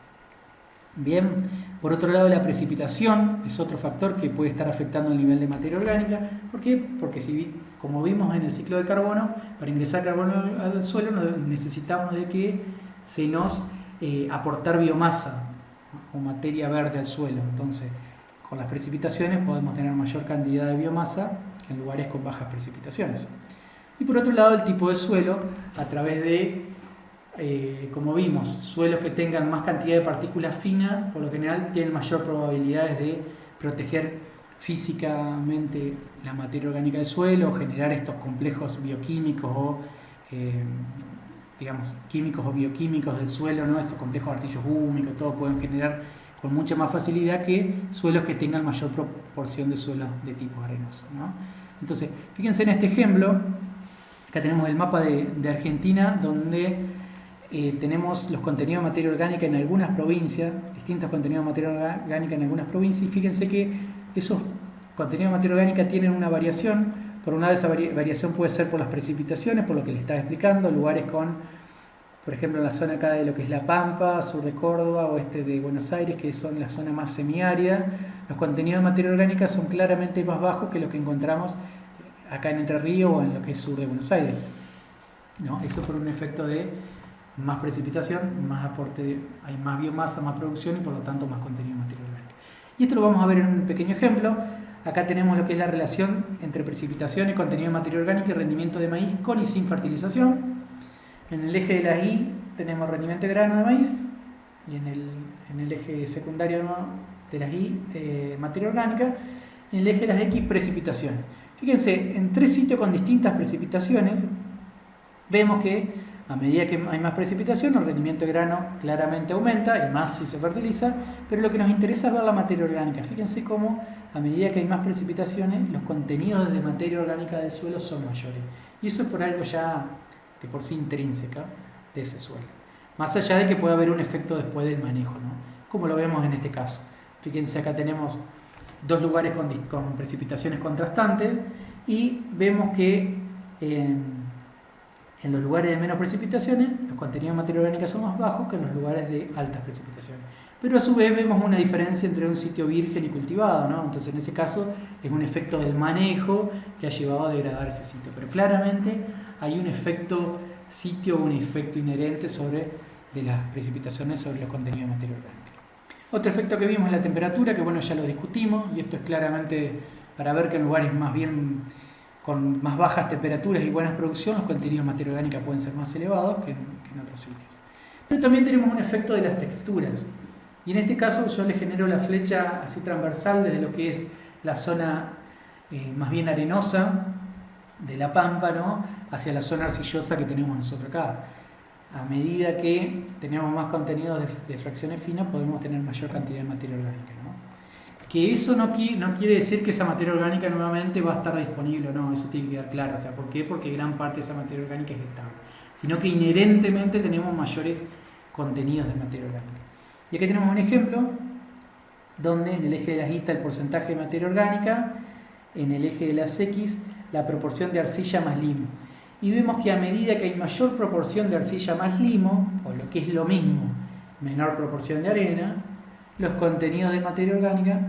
Bien, por otro lado la precipitación es otro factor que puede estar afectando el nivel de materia orgánica. ¿Por qué? Porque como vimos en el ciclo del carbono, para ingresar carbono al suelo necesitamos de que se nos aportar biomasa o materia verde al suelo. Entonces, con las precipitaciones podemos tener mayor cantidad de biomasa que en lugares con bajas precipitaciones. Y por otro lado, el tipo de suelo, a través de, como vimos, suelos que tengan más cantidad de partículas finas, por lo general tienen mayor probabilidades de proteger físicamente la materia orgánica del suelo, o generar estos complejos bioquímicos o digamos, químicos o bioquímicos del suelo, ¿no? Estos complejos arcillos húmicos, todo pueden generar con mucha más facilidad que suelos que tengan mayor proporción de suelos de tipo arenoso, ¿no? Entonces, fíjense en este ejemplo, acá tenemos el mapa de Argentina, donde tenemos los contenidos de materia orgánica en algunas provincias, distintos contenidos de materia orgánica en algunas provincias, y fíjense que esos contenidos de materia orgánica tienen una variación. Por un lado, esa variación puede ser por las precipitaciones, por lo que les estaba explicando, lugares con, por ejemplo, en la zona acá de lo que es La Pampa, sur de Córdoba, oeste de Buenos Aires, que son la zona más semiárida, los contenidos de materia orgánica son claramente más bajos que los que encontramos acá en Entre Ríos o en lo que es sur de Buenos Aires, ¿no? Eso por un efecto de más precipitación, más aporte, hay más biomasa, más producción y por lo tanto más contenido de materia orgánica. Y esto lo vamos a ver en un pequeño ejemplo. Acá tenemos lo que es la relación entre precipitación y contenido de materia orgánica y rendimiento de maíz con y sin fertilización. En el eje de las Y tenemos rendimiento de grano de maíz y en el eje secundario de las Y materia orgánica y en el eje de las X precipitación. Fíjense, en tres sitios con distintas precipitaciones vemos que a medida que hay más precipitación, el rendimiento de grano claramente aumenta, y más si se fertiliza, pero lo que nos interesa es ver la materia orgánica. Fíjense cómo a medida que hay más precipitaciones, los contenidos de materia orgánica del suelo son mayores. Y eso es por algo ya de por sí intrínseca de ese suelo. Más allá de que pueda haber un efecto después del manejo, ¿no? Como lo vemos en este caso. Fíjense, acá tenemos dos lugares con precipitaciones contrastantes y vemos que en los lugares de menos precipitaciones, los contenidos de materia orgánica son más bajos que en los lugares de altas precipitaciones. Pero a su vez vemos una diferencia entre un sitio virgen y cultivado, ¿no? Entonces en ese caso es un efecto del manejo que ha llevado a degradar ese sitio. Pero claramente hay un efecto sitio, un efecto inherente de las precipitaciones sobre los contenidos de materia orgánica. Otro efecto que vimos es la temperatura, que bueno, ya lo discutimos, y esto es claramente para ver que en lugares más bien con más bajas temperaturas y buena producción, los contenidos de materia orgánica pueden ser más elevados que en otros sitios. Pero también tenemos un efecto de las texturas. Y en este caso yo le genero la flecha así transversal desde lo que es la zona más bien arenosa de la Pampa, ¿no? Hacia la zona arcillosa que tenemos nosotros acá. A medida que tenemos más contenido de fracciones finas, podemos tener mayor cantidad de materia orgánica, ¿no? Que eso no quiere decir que esa materia orgánica nuevamente va a estar disponible, no, eso tiene que quedar claro. O sea, ¿por qué? Porque gran parte de esa materia orgánica es estable. Sino que inherentemente tenemos mayores contenidos de materia orgánica. Y aquí tenemos un ejemplo donde en el eje de las Y está el porcentaje de materia orgánica, en el eje de las X la proporción de arcilla más limo. Y vemos que a medida que hay mayor proporción de arcilla más limo, o lo que es lo mismo, menor proporción de arena, los contenidos de materia orgánica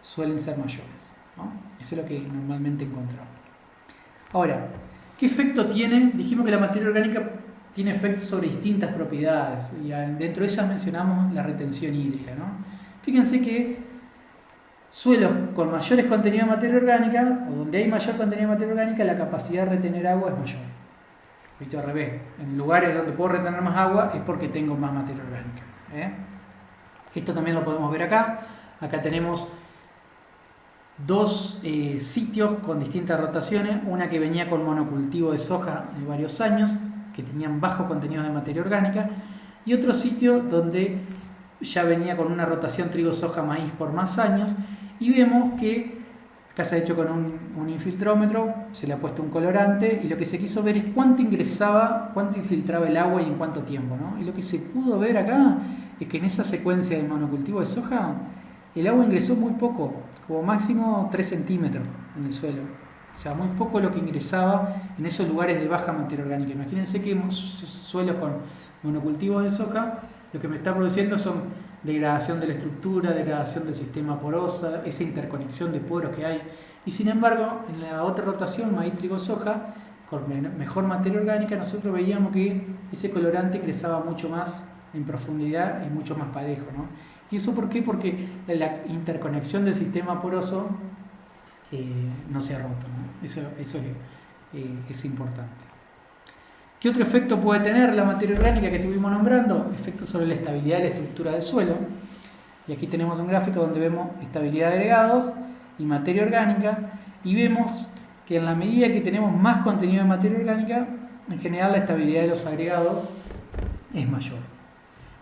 suelen ser mayores, ¿no? Eso es lo que normalmente encontramos. Ahora, ¿qué efecto tiene? Dijimos que la materia orgánica tiene efectos sobre distintas propiedades y dentro de ellas mencionamos la retención hídrica, ¿no? Fíjense que suelos con mayores contenidos de materia orgánica o donde hay mayor contenido de materia orgánica, la capacidad de retener agua es mayor. Dicho al revés, en lugares donde puedo retener más agua es porque tengo más materia orgánica. Esto también lo podemos ver acá. Acá tenemos dos sitios con distintas rotaciones, una que venía con monocultivo de soja de varios años, que tenían bajo contenido de materia orgánica, y otro sitio donde ya venía con una rotación trigo, soja, maíz por más años, y vemos que acá se ha hecho con un infiltrómetro, se le ha puesto un colorante, y lo que se quiso ver es cuánto ingresaba, cuánto infiltraba el agua y en cuánto tiempo, ¿no? Y lo que se pudo ver acá es que en esa secuencia de monocultivo de soja el agua ingresó muy poco, como máximo 3 centímetros en el suelo. O sea, muy poco lo que ingresaba en esos lugares de baja materia orgánica. Imagínense que suelo con monocultivos de soja, lo que me está produciendo son degradación de la estructura, degradación del sistema porosa, esa interconexión de poros que hay. Y sin embargo, en la otra rotación, maíz, trigo, soja, con mejor materia orgánica, nosotros veíamos que ese colorante ingresaba mucho más en profundidad y mucho más parejo, ¿no? ¿Y eso por qué? Porque la interconexión del sistema poroso no se ha roto, ¿no? Eso es importante. ¿Qué otro efecto puede tener la materia orgánica que estuvimos nombrando? Efecto sobre la estabilidad de la estructura del suelo. Y aquí tenemos un gráfico donde vemos estabilidad de agregados y materia orgánica, y vemos que en la medida que tenemos más contenido de materia orgánica, en general la estabilidad de los agregados es mayor.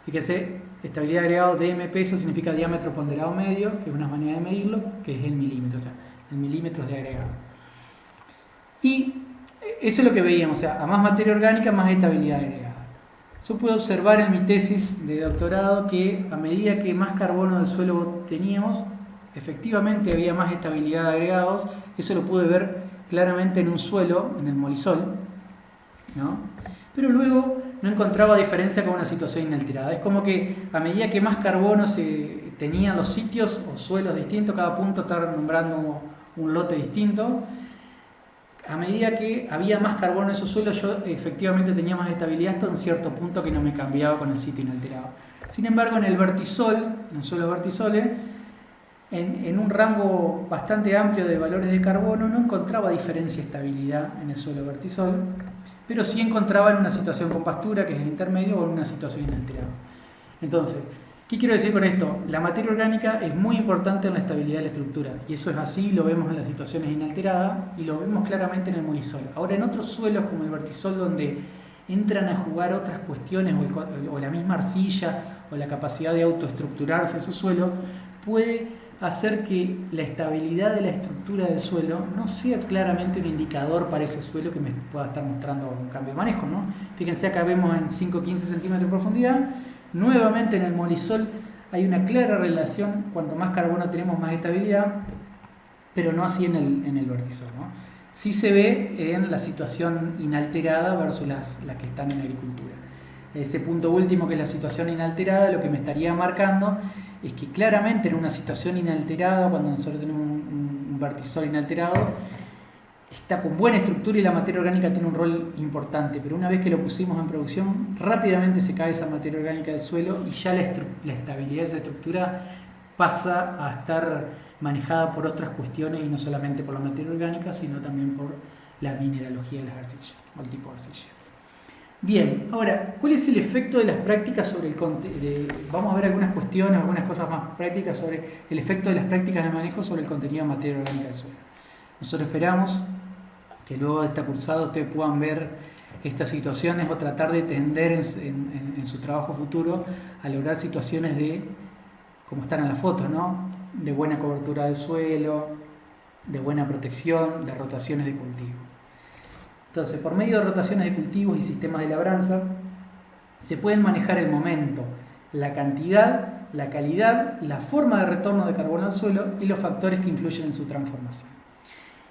Fíjense, estabilidad de agregados DMP, eso significa diámetro ponderado medio, que es una manera de medirlo, que es el milímetro, o sea, en milímetros de agregado. Y eso es lo que veíamos, o sea, a más materia orgánica, más estabilidad de agregado. Yo pude observar en mi tesis de doctorado que a medida que más carbono del suelo teníamos, efectivamente había más estabilidad de agregados. Eso lo pude ver claramente en un suelo, en el Molisol, ¿no? Pero luego no encontraba diferencia con una situación inalterada. Es como que a medida que más carbono se tenían los sitios o suelos distintos, cada punto estaba nombrando un lote distinto, a medida que había más carbono en esos suelos, yo efectivamente tenía más estabilidad hasta un cierto punto que no me cambiaba con el sitio inalterado. Sin embargo, en el vertisol, en el suelo vertisol, en un rango bastante amplio de valores de carbono, no encontraba diferencia de estabilidad en el suelo vertisol, pero sí encontraba en una situación con pastura, que es el intermedio, o en una situación inalterada. Entonces, ¿qué quiero decir con esto? La materia orgánica es muy importante en la estabilidad de la estructura, y eso es así, lo vemos en las situaciones inalteradas y lo vemos claramente en el Molisol. Ahora, en otros suelos como el vertisol, donde entran a jugar otras cuestiones, o la misma arcilla, o la capacidad de autoestructurarse esos suelos, puede hacer que la estabilidad de la estructura del suelo no sea claramente un indicador para ese suelo que me pueda estar mostrando un cambio de manejo, ¿no? Fíjense, acá vemos en 5-15 centímetros de profundidad. Nuevamente en el Molisol hay una clara relación, cuanto más carbono tenemos más estabilidad, pero no así en el vertisol, ¿no? Sí se ve en la situación inalterada versus las que están en agricultura. Ese punto último, que es la situación inalterada, lo que me estaría marcando es que claramente en una situación inalterada, cuando nosotros tenemos un vertisol inalterado, está con buena estructura y la materia orgánica tiene un rol importante, pero una vez que lo pusimos en producción, rápidamente se cae esa materia orgánica del suelo y ya la estabilidad de esa estructura pasa a estar manejada por otras cuestiones, y no solamente por la materia orgánica, sino también por la mineralogía de las arcillas, o el tipo de arcilla. Bien, ahora, ¿cuál es el efecto de las prácticas sobre el contenido? Vamos a ver algunas cuestiones, algunas cosas más prácticas sobre el efecto de las prácticas de manejo sobre el contenido de materia orgánica del suelo. Nosotros esperamos que luego de esta cursada ustedes puedan ver estas situaciones o tratar de tender en su trabajo futuro a lograr situaciones de, como están en la foto, ¿no? De buena cobertura del suelo, de buena protección, de rotaciones de cultivo. Entonces, por medio de rotaciones de cultivos y sistemas de labranza, se pueden manejar el momento, la cantidad, la calidad, la forma de retorno de carbono al suelo y los factores que influyen en su transformación.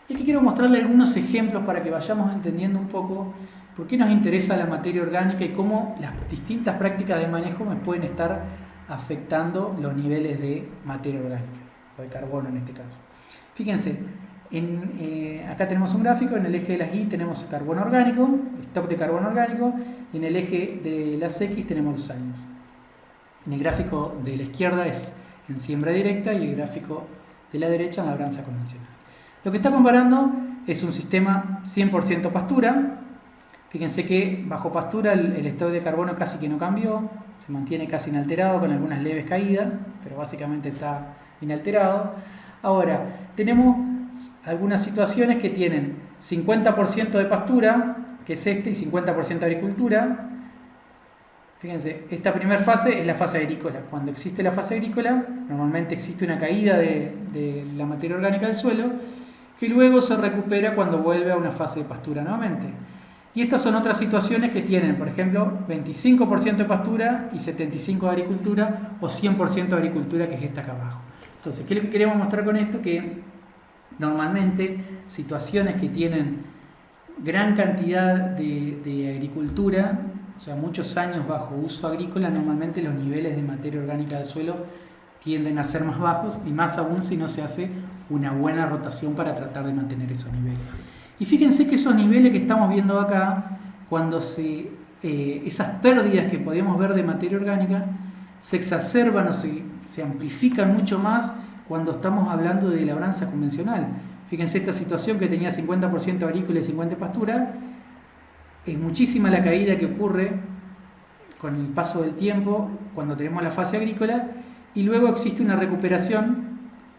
Y aquí quiero mostrarle algunos ejemplos para que vayamos entendiendo un poco por qué nos interesa la materia orgánica y cómo las distintas prácticas de manejo me pueden estar afectando los niveles de materia orgánica, o de carbono en este caso. Fíjense, acá tenemos un gráfico, en el eje de las Y tenemos carbono orgánico, stock de carbono orgánico, y en el eje de las X tenemos los años. En el gráfico de la izquierda es en siembra directa y el gráfico de la derecha en labranza convencional. Lo que está comparando es un sistema 100% pastura. Fíjense que bajo pastura el estado de carbono casi que no cambió, se mantiene casi inalterado con algunas leves caídas, pero básicamente está inalterado. Ahora, tenemos algunas situaciones que tienen 50% de pastura, que es este, y 50% de agricultura. Fíjense, esta primera fase es la fase agrícola. Cuando existe la fase agrícola, normalmente existe una caída de la materia orgánica del suelo, que luego se recupera cuando vuelve a una fase de pastura nuevamente. Y estas son otras situaciones que tienen, por ejemplo, 25% de pastura y 75% de agricultura, o 100% de agricultura, que es esta acá abajo. Entonces, ¿qué es lo que queremos mostrar con esto? Que normalmente situaciones que tienen gran cantidad de agricultura, o sea, muchos años bajo uso agrícola, normalmente los niveles de materia orgánica del suelo tienden a ser más bajos, y más aún si no se hace una buena rotación para tratar de mantener esos niveles. Y fíjense que esos niveles que estamos viendo acá, cuando esas pérdidas que podemos ver de materia orgánica se exacerban o se amplifican mucho más cuando estamos hablando de labranza convencional. Fíjense esta situación que tenía 50% agrícola y 50% pastura, es muchísima la caída que ocurre con el paso del tiempo cuando tenemos la fase agrícola, y luego existe una recuperación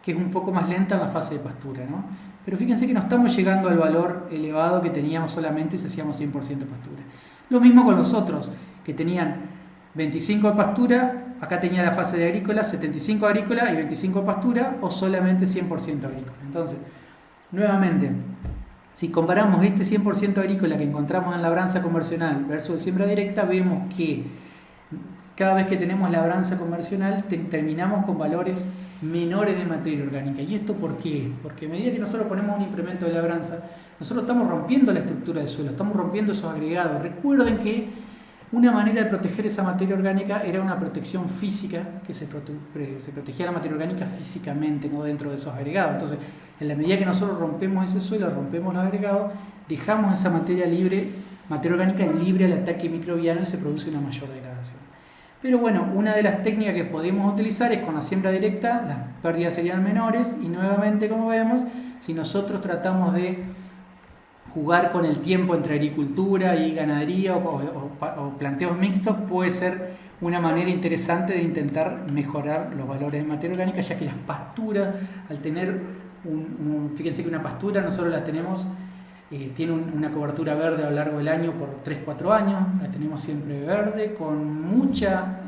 que es un poco más lenta en la fase de pastura, ¿no? Pero fíjense que no estamos llegando al valor elevado que teníamos solamente si hacíamos 100% de pastura. Lo mismo con los otros, que tenían 25 de pastura, acá tenía la fase de agrícola, 75 agrícola y 25 de pastura, o solamente 100% agrícola. Entonces, nuevamente, si comparamos este 100% agrícola que encontramos en labranza convencional versus el siembra directa, vemos que cada vez que tenemos labranza convencional terminamos con valores menores de materia orgánica. ¿Y esto por qué? Porque a medida que nosotros ponemos un implemento de labranza, nosotros estamos rompiendo la estructura del suelo, estamos rompiendo esos agregados. Recuerden que una manera de proteger esa materia orgánica era una protección física, que se protegía la materia orgánica físicamente, no dentro de esos agregados. Entonces, en la medida que nosotros rompemos ese suelo, rompemos los agregados, dejamos esa materia orgánica libre al ataque microbiano, y se produce una mayor degradación. Pero bueno, una de las técnicas que podemos utilizar es con la siembra directa, las pérdidas serían menores, y nuevamente, como vemos, si nosotros tratamos de jugar con el tiempo entre agricultura y ganadería o planteos mixtos, puede ser una manera interesante de intentar mejorar los valores de materia orgánica, ya que las pasturas, al tener fíjense que una pastura nosotros la tenemos, tiene una cobertura verde a lo largo del año por 3-4 años, la tenemos siempre verde, con mucha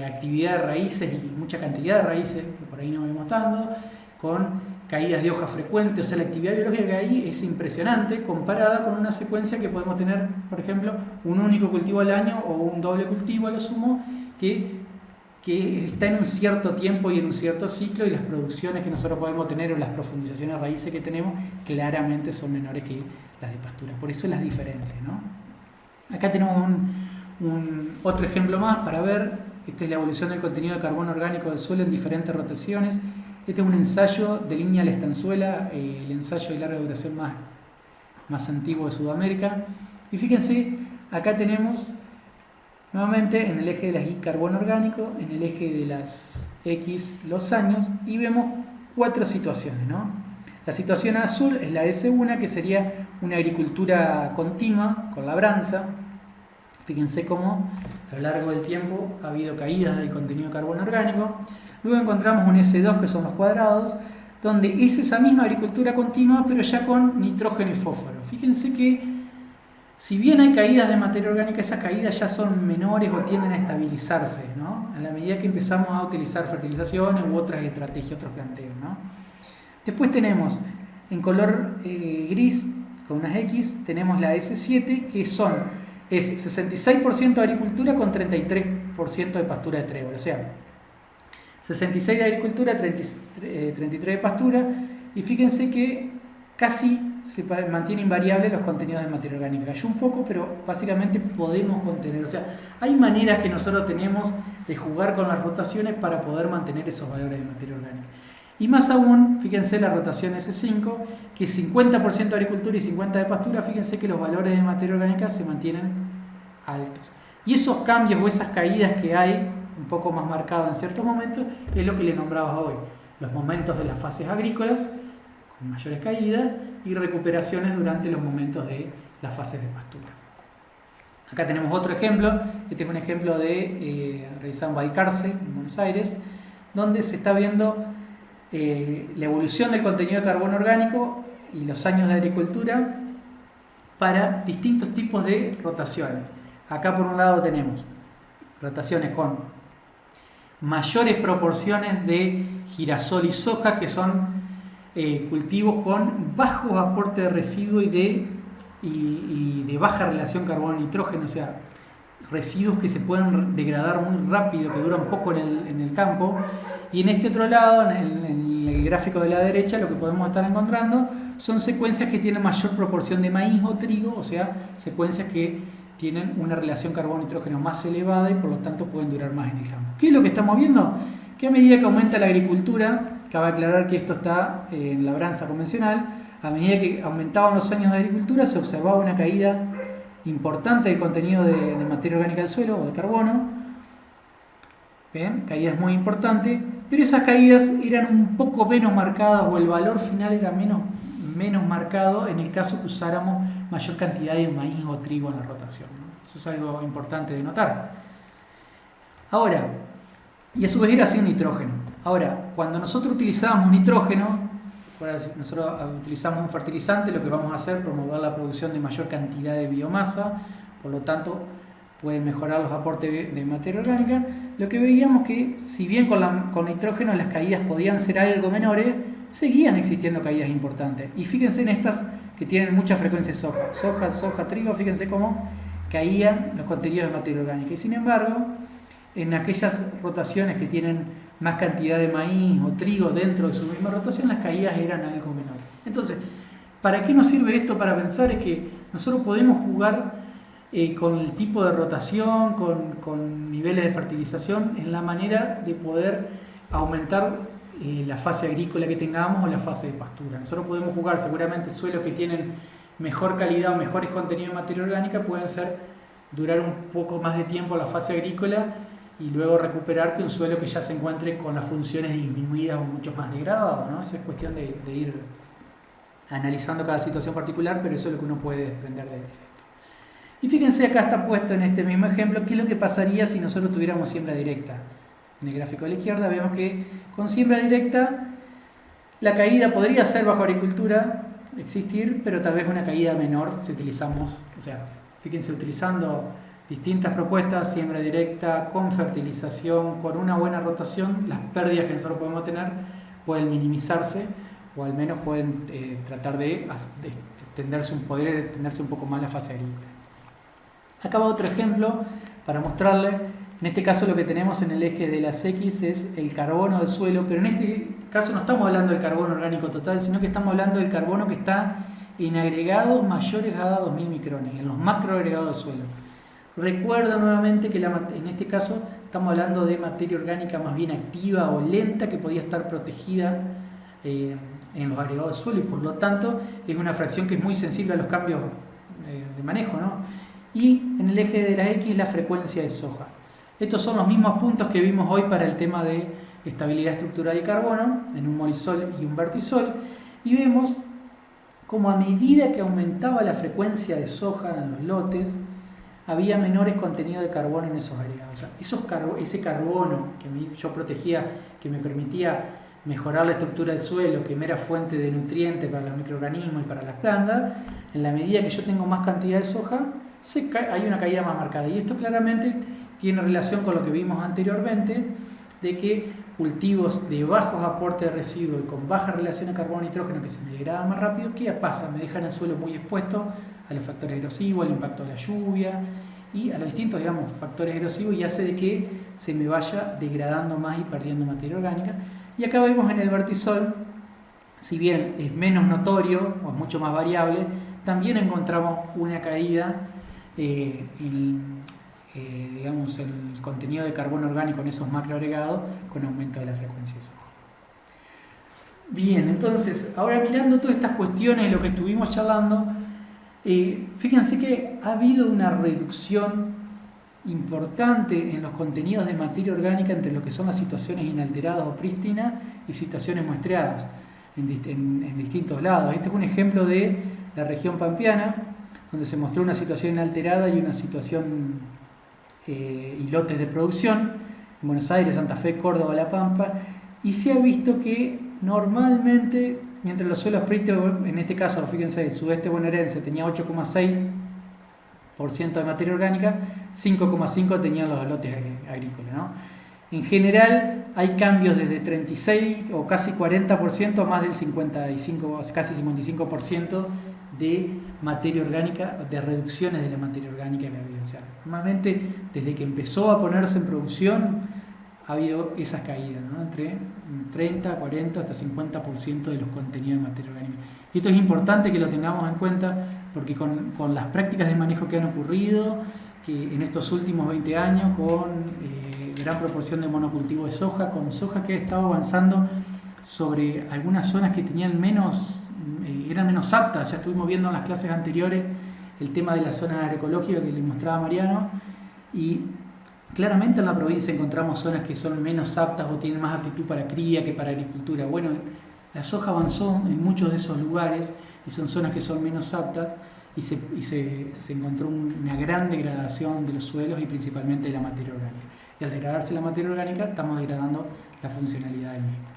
actividad de raíces y mucha cantidad de raíces, que por ahí no vemos tanto, con caídas de hojas frecuentes. O sea, la actividad biológica que hay es impresionante comparada con una secuencia que podemos tener, por ejemplo, un único cultivo al año o un doble cultivo a lo sumo, que está en un cierto tiempo y en un cierto ciclo, y las producciones que nosotros podemos tener o las profundizaciones de raíces que tenemos claramente son menores que las de pastura. Por eso las diferencias, ¿no? Acá tenemos otro ejemplo más para ver. Esta es la evolución del contenido de carbono orgánico del suelo en diferentes rotaciones. Este es un ensayo de Línea La Estanzuela, el ensayo de larga duración más antiguo de Sudamérica. Y fíjense, acá tenemos nuevamente en el eje de las Y carbono orgánico, en el eje de las X los años, y vemos 4 situaciones, ¿no? La situación azul es la S1, que sería una agricultura continua con labranza. Fíjense cómo a lo largo del tiempo ha habido caídas del contenido de carbono orgánico. Luego encontramos un S2, que son los cuadrados, donde es esa misma agricultura continua, pero ya con nitrógeno y fósforo. Fíjense que si bien hay caídas de materia orgánica, esas caídas ya son menores o tienden a estabilizarse, ¿no? A la medida que empezamos a utilizar fertilizaciones u otras estrategias, otros planteos, ¿no? Después tenemos en color gris con unas X, tenemos la S7, que es 66% de agricultura con 33% de pastura de trébol. O sea, 66 de agricultura, 33 de pastura, y fíjense que casi se mantiene invariable los contenidos de materia orgánica. Cayó un poco, pero básicamente podemos contener. O sea, hay maneras que nosotros tenemos de jugar con las rotaciones para poder mantener esos valores de materia orgánica. Y más aún, fíjense la rotación S5, que es 50% de agricultura y 50% de pastura. Fíjense que los valores de materia orgánica se mantienen altos. Y esos cambios o esas caídas que hay, un poco más marcados en ciertos momentos, es lo que le nombraba hoy. Los momentos de las fases agrícolas, con mayores caídas, y recuperaciones durante los momentos de las fases de pastura. Acá tenemos otro ejemplo. Este es un ejemplo realizado en Balcarce, en Buenos Aires, donde se está viendo la evolución del contenido de carbono orgánico y los años de agricultura para distintos tipos de rotaciones. Acá por un lado tenemos rotaciones con mayores proporciones de girasol y soja, que son cultivos con bajos aportes de residuo y de baja relación carbono-nitrógeno, o sea, residuos que se pueden degradar muy rápido, que duran poco en el campo. Y en este otro lado, en el gráfico de la derecha, lo que podemos estar encontrando son secuencias que tienen mayor proporción de maíz o trigo, o sea, secuencias que tienen una relación carbono-nitrógeno más elevada y por lo tanto pueden durar más en el campo. ¿Qué es lo que estamos viendo? Que a medida que aumenta la agricultura, cabe aclarar que esto está en labranza convencional, a medida que aumentaban los años de agricultura se observaba una caída importante del contenido de materia orgánica del suelo o de carbono. ¿Ven? Caídas muy importantes, pero esas caídas eran un poco menos marcadas, o el valor final era menos marcado en el caso que usáramos mayor cantidad de maíz o trigo en la rotación, ¿no? Eso es algo importante de notar. Ahora, y a su vez era sin nitrógeno. Ahora, cuando nosotros utilizábamos nitrógeno, nosotros utilizamos un fertilizante, lo que vamos a hacer es promover la producción de mayor cantidad de biomasa, por lo tanto pueden mejorar los aportes de materia orgánica. Lo que veíamos que, si bien con nitrógeno las caídas podían ser algo menores, seguían existiendo caídas importantes. Y fíjense en estas que tienen mucha frecuencia de soja, trigo, fíjense cómo caían los contenidos de materia orgánica. Y sin embargo, en aquellas rotaciones que tienen más cantidad de maíz o trigo dentro de su misma rotación, las caídas eran algo menores. Entonces, ¿para qué nos sirve esto? Para pensar es que nosotros podemos jugar con el tipo de rotación, con niveles de fertilización, en la manera de poder aumentar la fase agrícola que tengamos o la fase de pastura. Nosotros podemos jugar, seguramente suelos que tienen mejor calidad o mejores contenidos de materia orgánica pueden durar un poco más de tiempo la fase agrícola y luego recuperar que un suelo que ya se encuentre con las funciones disminuidas o mucho más degradadas, ¿no? Eso es cuestión de ir analizando cada situación particular, pero eso es lo que uno puede desprender de esto. Y fíjense, acá está puesto en este mismo ejemplo qué es lo que pasaría si nosotros tuviéramos siembra directa. En el gráfico de la izquierda vemos que con siembra directa la caída podría ser bajo agricultura, existir, pero tal vez una caída menor si utilizamos, o sea, fíjense, utilizando distintas propuestas, siembra directa, con fertilización, con una buena rotación, las pérdidas que nosotros podemos tener pueden minimizarse o al menos pueden tratar de extenderse un poco más la fase agrícola. Acá va otro ejemplo para mostrarle. En este caso lo que tenemos en el eje de las X es el carbono del suelo, pero en este caso no estamos hablando del carbono orgánico total, sino que estamos hablando del carbono que está en agregados mayores a 2000 micrones, en los macroagregados del suelo. Recuerda nuevamente que en este caso estamos hablando de materia orgánica más bien activa o lenta que podía estar protegida en los agregados del suelo y por lo tanto es una fracción que es muy sensible a los cambios de manejo, ¿no? Y en el eje de la X la frecuencia de soja. Estos son los mismos puntos que vimos hoy para el tema de estabilidad estructural de carbono en un molisol y un vertisol, y vemos como a medida que aumentaba la frecuencia de soja en los lotes había menores contenidos de carbono en esos agregados. O sea, ese carbono que yo protegía, que me permitía mejorar la estructura del suelo, que me era fuente de nutrientes para los microorganismos y para las plantas, en la medida que yo tengo más cantidad de soja, hay una caída más marcada. Y esto claramente tiene relación con lo que vimos anteriormente, de que cultivos de bajos aportes de residuos y con baja relación de carbono-nitrógeno que se me degradan más rápido, ¿qué pasa? Me dejan el suelo muy expuesto a los factores erosivos, al impacto de la lluvia y a los distintos, factores erosivos, y hace de que se me vaya degradando más y perdiendo materia orgánica. Y acá vemos en el vertisol, si bien es menos notorio o es mucho más variable, también encontramos una caída el contenido de carbono orgánico en esos macroagregados con aumento de la frecuencia de soja. Bien, entonces, ahora mirando todas estas cuestiones de lo que estuvimos charlando, fíjense que ha habido una reducción importante en los contenidos de materia orgánica entre lo que son las situaciones inalteradas o prístinas y situaciones muestreadas. en distintos lados. Este es un ejemplo de la región pampeana, donde se mostró una situación inalterada y una situación y lotes de producción en Buenos Aires, Santa Fe, Córdoba, La Pampa, y se ha visto que normalmente, mientras los suelos prísticos, en este caso, fíjense, el sudeste bonaerense tenía 8,6% de materia orgánica, 5,5% tenían los lotes agrícolas, ¿no? En general hay cambios desde 36 o casi 40% a más del 55, casi 55% de materia orgánica, de reducciones de la materia orgánica en la vida. O sea, normalmente desde que empezó a ponerse en producción ha habido esas caídas, ¿no? Entre 30, 40 hasta 50% de los contenidos de materia orgánica. Y esto es importante que lo tengamos en cuenta porque con las prácticas de manejo que han ocurrido, que en estos últimos 20 años, con gran proporción de monocultivo de soja, con soja que ha estado avanzando sobre algunas zonas que tenían eran menos aptas. Ya estuvimos viendo en las clases anteriores el tema de la zona agroecológica que le mostraba Mariano, y claramente en la provincia encontramos zonas que son menos aptas o tienen más aptitud para cría que para agricultura. Bueno, la soja avanzó en muchos de esos lugares y son zonas que son menos aptas, y se encontró una gran degradación de los suelos y principalmente de la materia orgánica. Y al degradarse la materia orgánica estamos degradando la funcionalidad del mismo,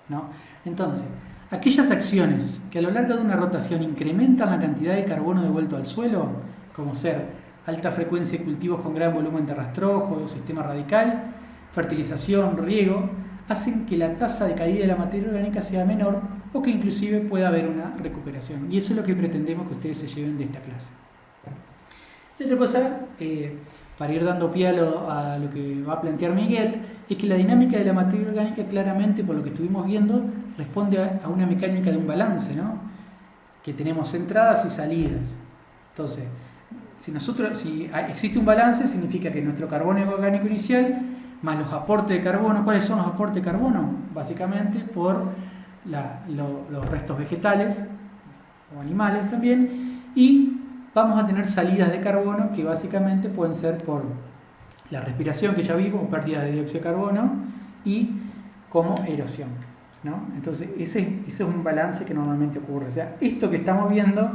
¿no? Entonces, aquellas acciones que a lo largo de una rotación incrementan la cantidad de carbono devuelto al suelo, como ser alta frecuencia de cultivos con gran volumen de rastrojo, sistema radical, fertilización, riego, hacen que la tasa de caída de la materia orgánica sea menor o que inclusive pueda haber una recuperación. Y eso es lo que pretendemos que ustedes se lleven de esta clase. Y otra cosa, para ir dando pie a lo que va a plantear Miguel, es que la dinámica de la materia orgánica claramente, por lo que estuvimos viendo, responde a una mecánica de un balance, ¿no? Que tenemos entradas y salidas. Entonces, si existe un balance, significa que nuestro carbono orgánico inicial más los aportes de carbono. ¿Cuáles son los aportes de carbono? Básicamente por los restos vegetales o animales también, y vamos a tener salidas de carbono que básicamente pueden ser por la respiración, que ya vimos, pérdida de dióxido de carbono, y como erosión, ¿no? Entonces ese es un balance que normalmente ocurre. O sea, esto que estamos viendo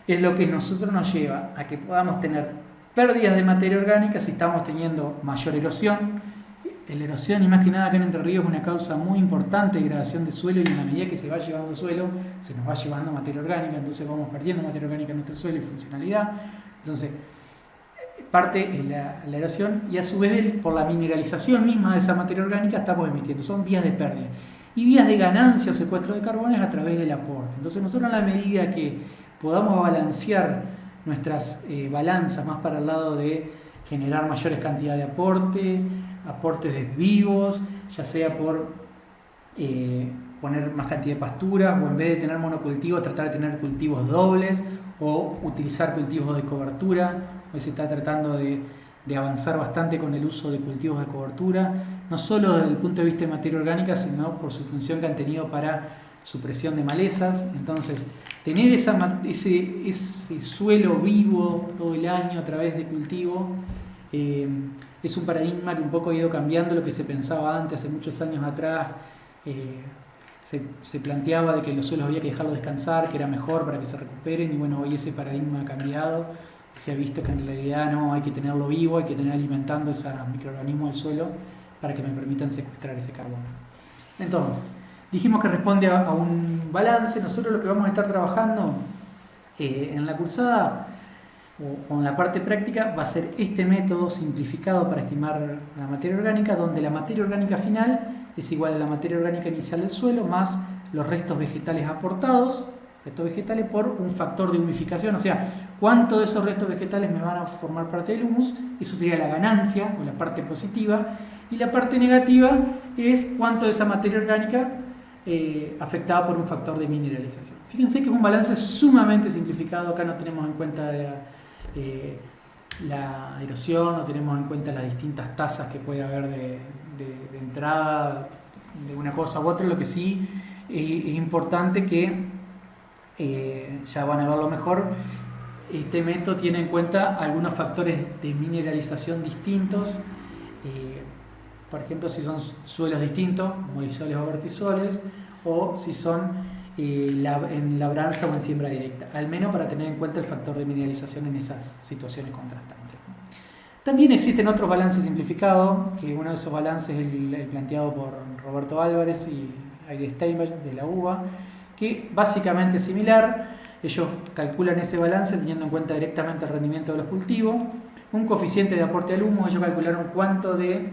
es lo que nosotros nos lleva a que podamos tener pérdidas de materia orgánica si estamos teniendo mayor erosión. La erosión, y más que nada acá en Entre Ríos, es una causa muy importante de degradación de suelo, y en la medida que se va llevando suelo, se nos va llevando materia orgánica, entonces vamos perdiendo materia orgánica en nuestro suelo y funcionalidad. Entonces, parte es la erosión, y a su vez por la mineralización misma de esa materia orgánica estamos emitiendo. Son vías de pérdida. Y vías de ganancia o secuestro de carbono es a través del aporte. Entonces nosotros, en la medida que podamos balancear nuestras balanzas más para el lado de generar mayores cantidades de aportes de vivos, ya sea por poner más cantidad de pasturas, o en vez de tener monocultivos, tratar de tener cultivos dobles, o utilizar cultivos de cobertura. Hoy se está tratando de avanzar bastante con el uso de cultivos de cobertura, no solo desde el punto de vista de materia orgánica, sino por su función que han tenido para supresión de malezas. Entonces, tener ese suelo vivo todo el año a través de cultivo es un paradigma que un poco ha ido cambiando. Lo que se pensaba antes, hace muchos años atrás, se planteaba de que los suelos había que dejarlos descansar, que era mejor para que se recuperen, y bueno, hoy ese paradigma ha cambiado. Se ha visto que en realidad no, hay que tenerlo vivo, hay que tener alimentando esos microorganismos del suelo para que me permitan secuestrar ese carbono. Entonces, dijimos que responde a un balance. Nosotros lo que vamos a estar trabajando en la cursada o en la parte práctica va a ser este método simplificado para estimar la materia orgánica, donde la materia orgánica final es igual a la materia orgánica inicial del suelo más los restos vegetales aportados, restos vegetales por un factor de humificación. O sea, cuánto de esos restos vegetales me van a formar parte del humus. Eso sería la ganancia o la parte positiva, y la parte negativa es cuánto de esa materia orgánica afectada por un factor de mineralización. Fíjense que es un balance sumamente simplificado. Acá no tenemos en cuenta la erosión, no tenemos en cuenta las distintas tasas que puede haber de entrada de una cosa u otra. Lo que sí es importante que ya van a verlo mejor, este método tiene en cuenta algunos factores de mineralización distintos. Por ejemplo, si son suelos distintos, como lisoles o vertisoles, o si son en labranza o en siembra directa, al menos para tener en cuenta el factor de mineralización en esas situaciones contrastantes. También existen otros balances simplificados, que uno de esos balances es el planteado por Roberto Álvarez y Heidi Steinberg de la UBA, que básicamente es similar. Ellos calculan ese balance teniendo en cuenta directamente el rendimiento de los cultivos, un coeficiente de aporte al humus. Ellos calcularon cuánto en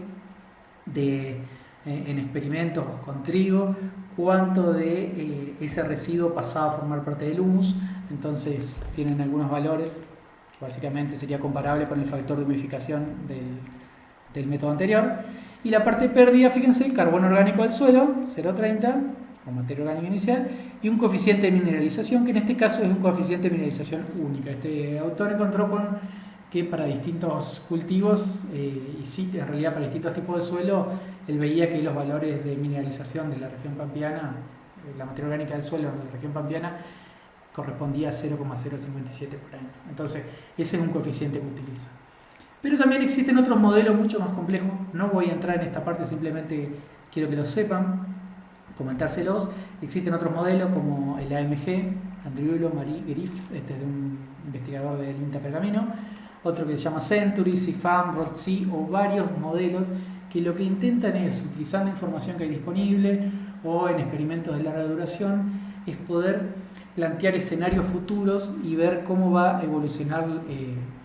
experimentos con trigo, cuánto de ese residuo pasaba a formar parte del humus. Entonces tienen algunos valores. Básicamente sería comparable con el factor de humificación del método anterior. Y la parte pérdida, fíjense, carbono orgánico del suelo, 0,30, o materia orgánica inicial, y un coeficiente de mineralización, que en este caso es un coeficiente de mineralización única. Este autor encontró que para distintos cultivos, y sí, en realidad para distintos tipos de suelo, él veía que los valores de mineralización de la región pampeana, la materia orgánica del suelo de la región pampeana, correspondía a 0,057 por año. Entonces, ese es un coeficiente que utiliza. Pero también existen otros modelos mucho más complejos. No voy a entrar en esta parte, simplemente quiero que lo sepan, comentárselos. Existen otros modelos como el AMG, Andriulo Marie Griff, este es de un investigador del INTA Pergamino, otro que se llama Century, CIFAM, ROTC, o varios modelos que lo que intentan es, utilizando información que hay disponible o en experimentos de larga duración, es poder plantear escenarios futuros y ver cómo va a evolucionar,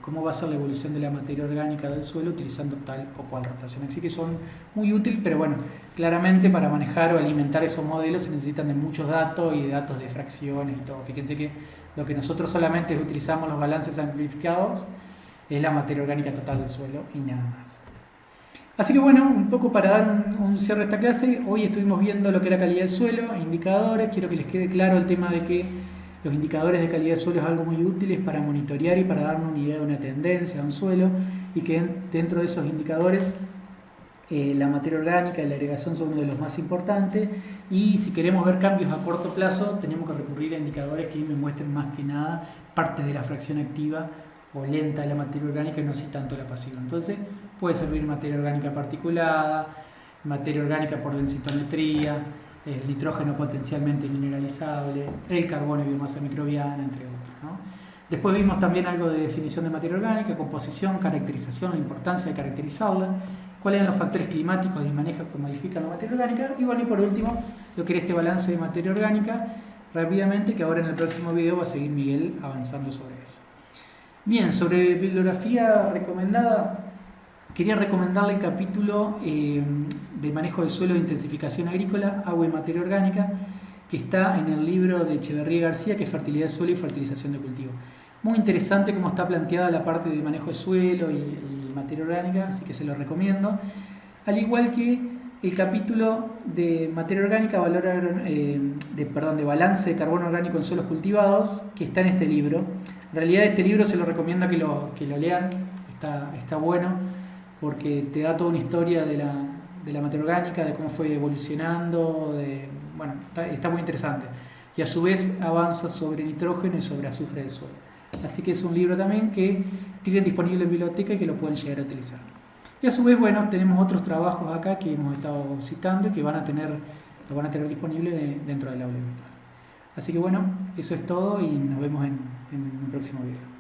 cómo va a ser la evolución de la materia orgánica del suelo utilizando tal o cual rotación. Así que son muy útiles, pero bueno, claramente para manejar o alimentar esos modelos se necesitan de muchos datos y de datos de fracciones y todo. Fíjense que lo que nosotros solamente utilizamos los balances amplificados es la materia orgánica total del suelo y nada más. Así que bueno, un poco para dar un cierre a esta clase, hoy estuvimos viendo lo que era calidad del suelo, indicadores. Quiero que les quede claro el tema de que los indicadores de calidad del suelo es algo muy útil para monitorear y para darnos una idea de una tendencia a un suelo, y que dentro de esos indicadores la materia orgánica y la agregación son uno de los más importantes, y si queremos ver cambios a corto plazo tenemos que recurrir a indicadores que me muestren más que nada parte de la fracción activa o lenta de la materia orgánica y no así tanto la pasiva. Entonces puede servir materia orgánica particulada, materia orgánica por densitometría, el nitrógeno potencialmente mineralizable, el carbono y biomasa microbiana, entre otros, ¿no? Después vimos también algo de definición de materia orgánica, composición, caracterización, la importancia de caracterizarla, cuáles eran los factores climáticos y manejos que modifican la materia orgánica, y bueno, y por último, lo que era este balance de materia orgánica, rápidamente, que ahora en el próximo video va a seguir Miguel avanzando sobre eso. Bien, sobre bibliografía recomendada, quería recomendarle el capítulo de manejo del suelo de intensificación agrícola, agua y materia orgánica, que está en el libro de Echeverría García, que es Fertilidad del suelo y fertilización de cultivo. Muy interesante cómo está planteada la parte de manejo de suelo y materia orgánica, así que se lo recomiendo. Al igual que el capítulo de materia orgánica, de balance de carbono orgánico en suelos cultivados, que está en este libro. En realidad este libro se lo recomiendo que lo lean, está bueno, porque te da toda una historia de la materia orgánica, de cómo fue evolucionando, bueno, está muy interesante. Y a su vez avanza sobre nitrógeno y sobre azufre del suelo. Así que es un libro también que tienen disponible en biblioteca y que lo pueden llegar a utilizar. Y a su vez, bueno, tenemos otros trabajos acá que hemos estado citando y que lo van a tener disponible dentro del aula virtual. Así que bueno, eso es todo y nos vemos en un próximo video.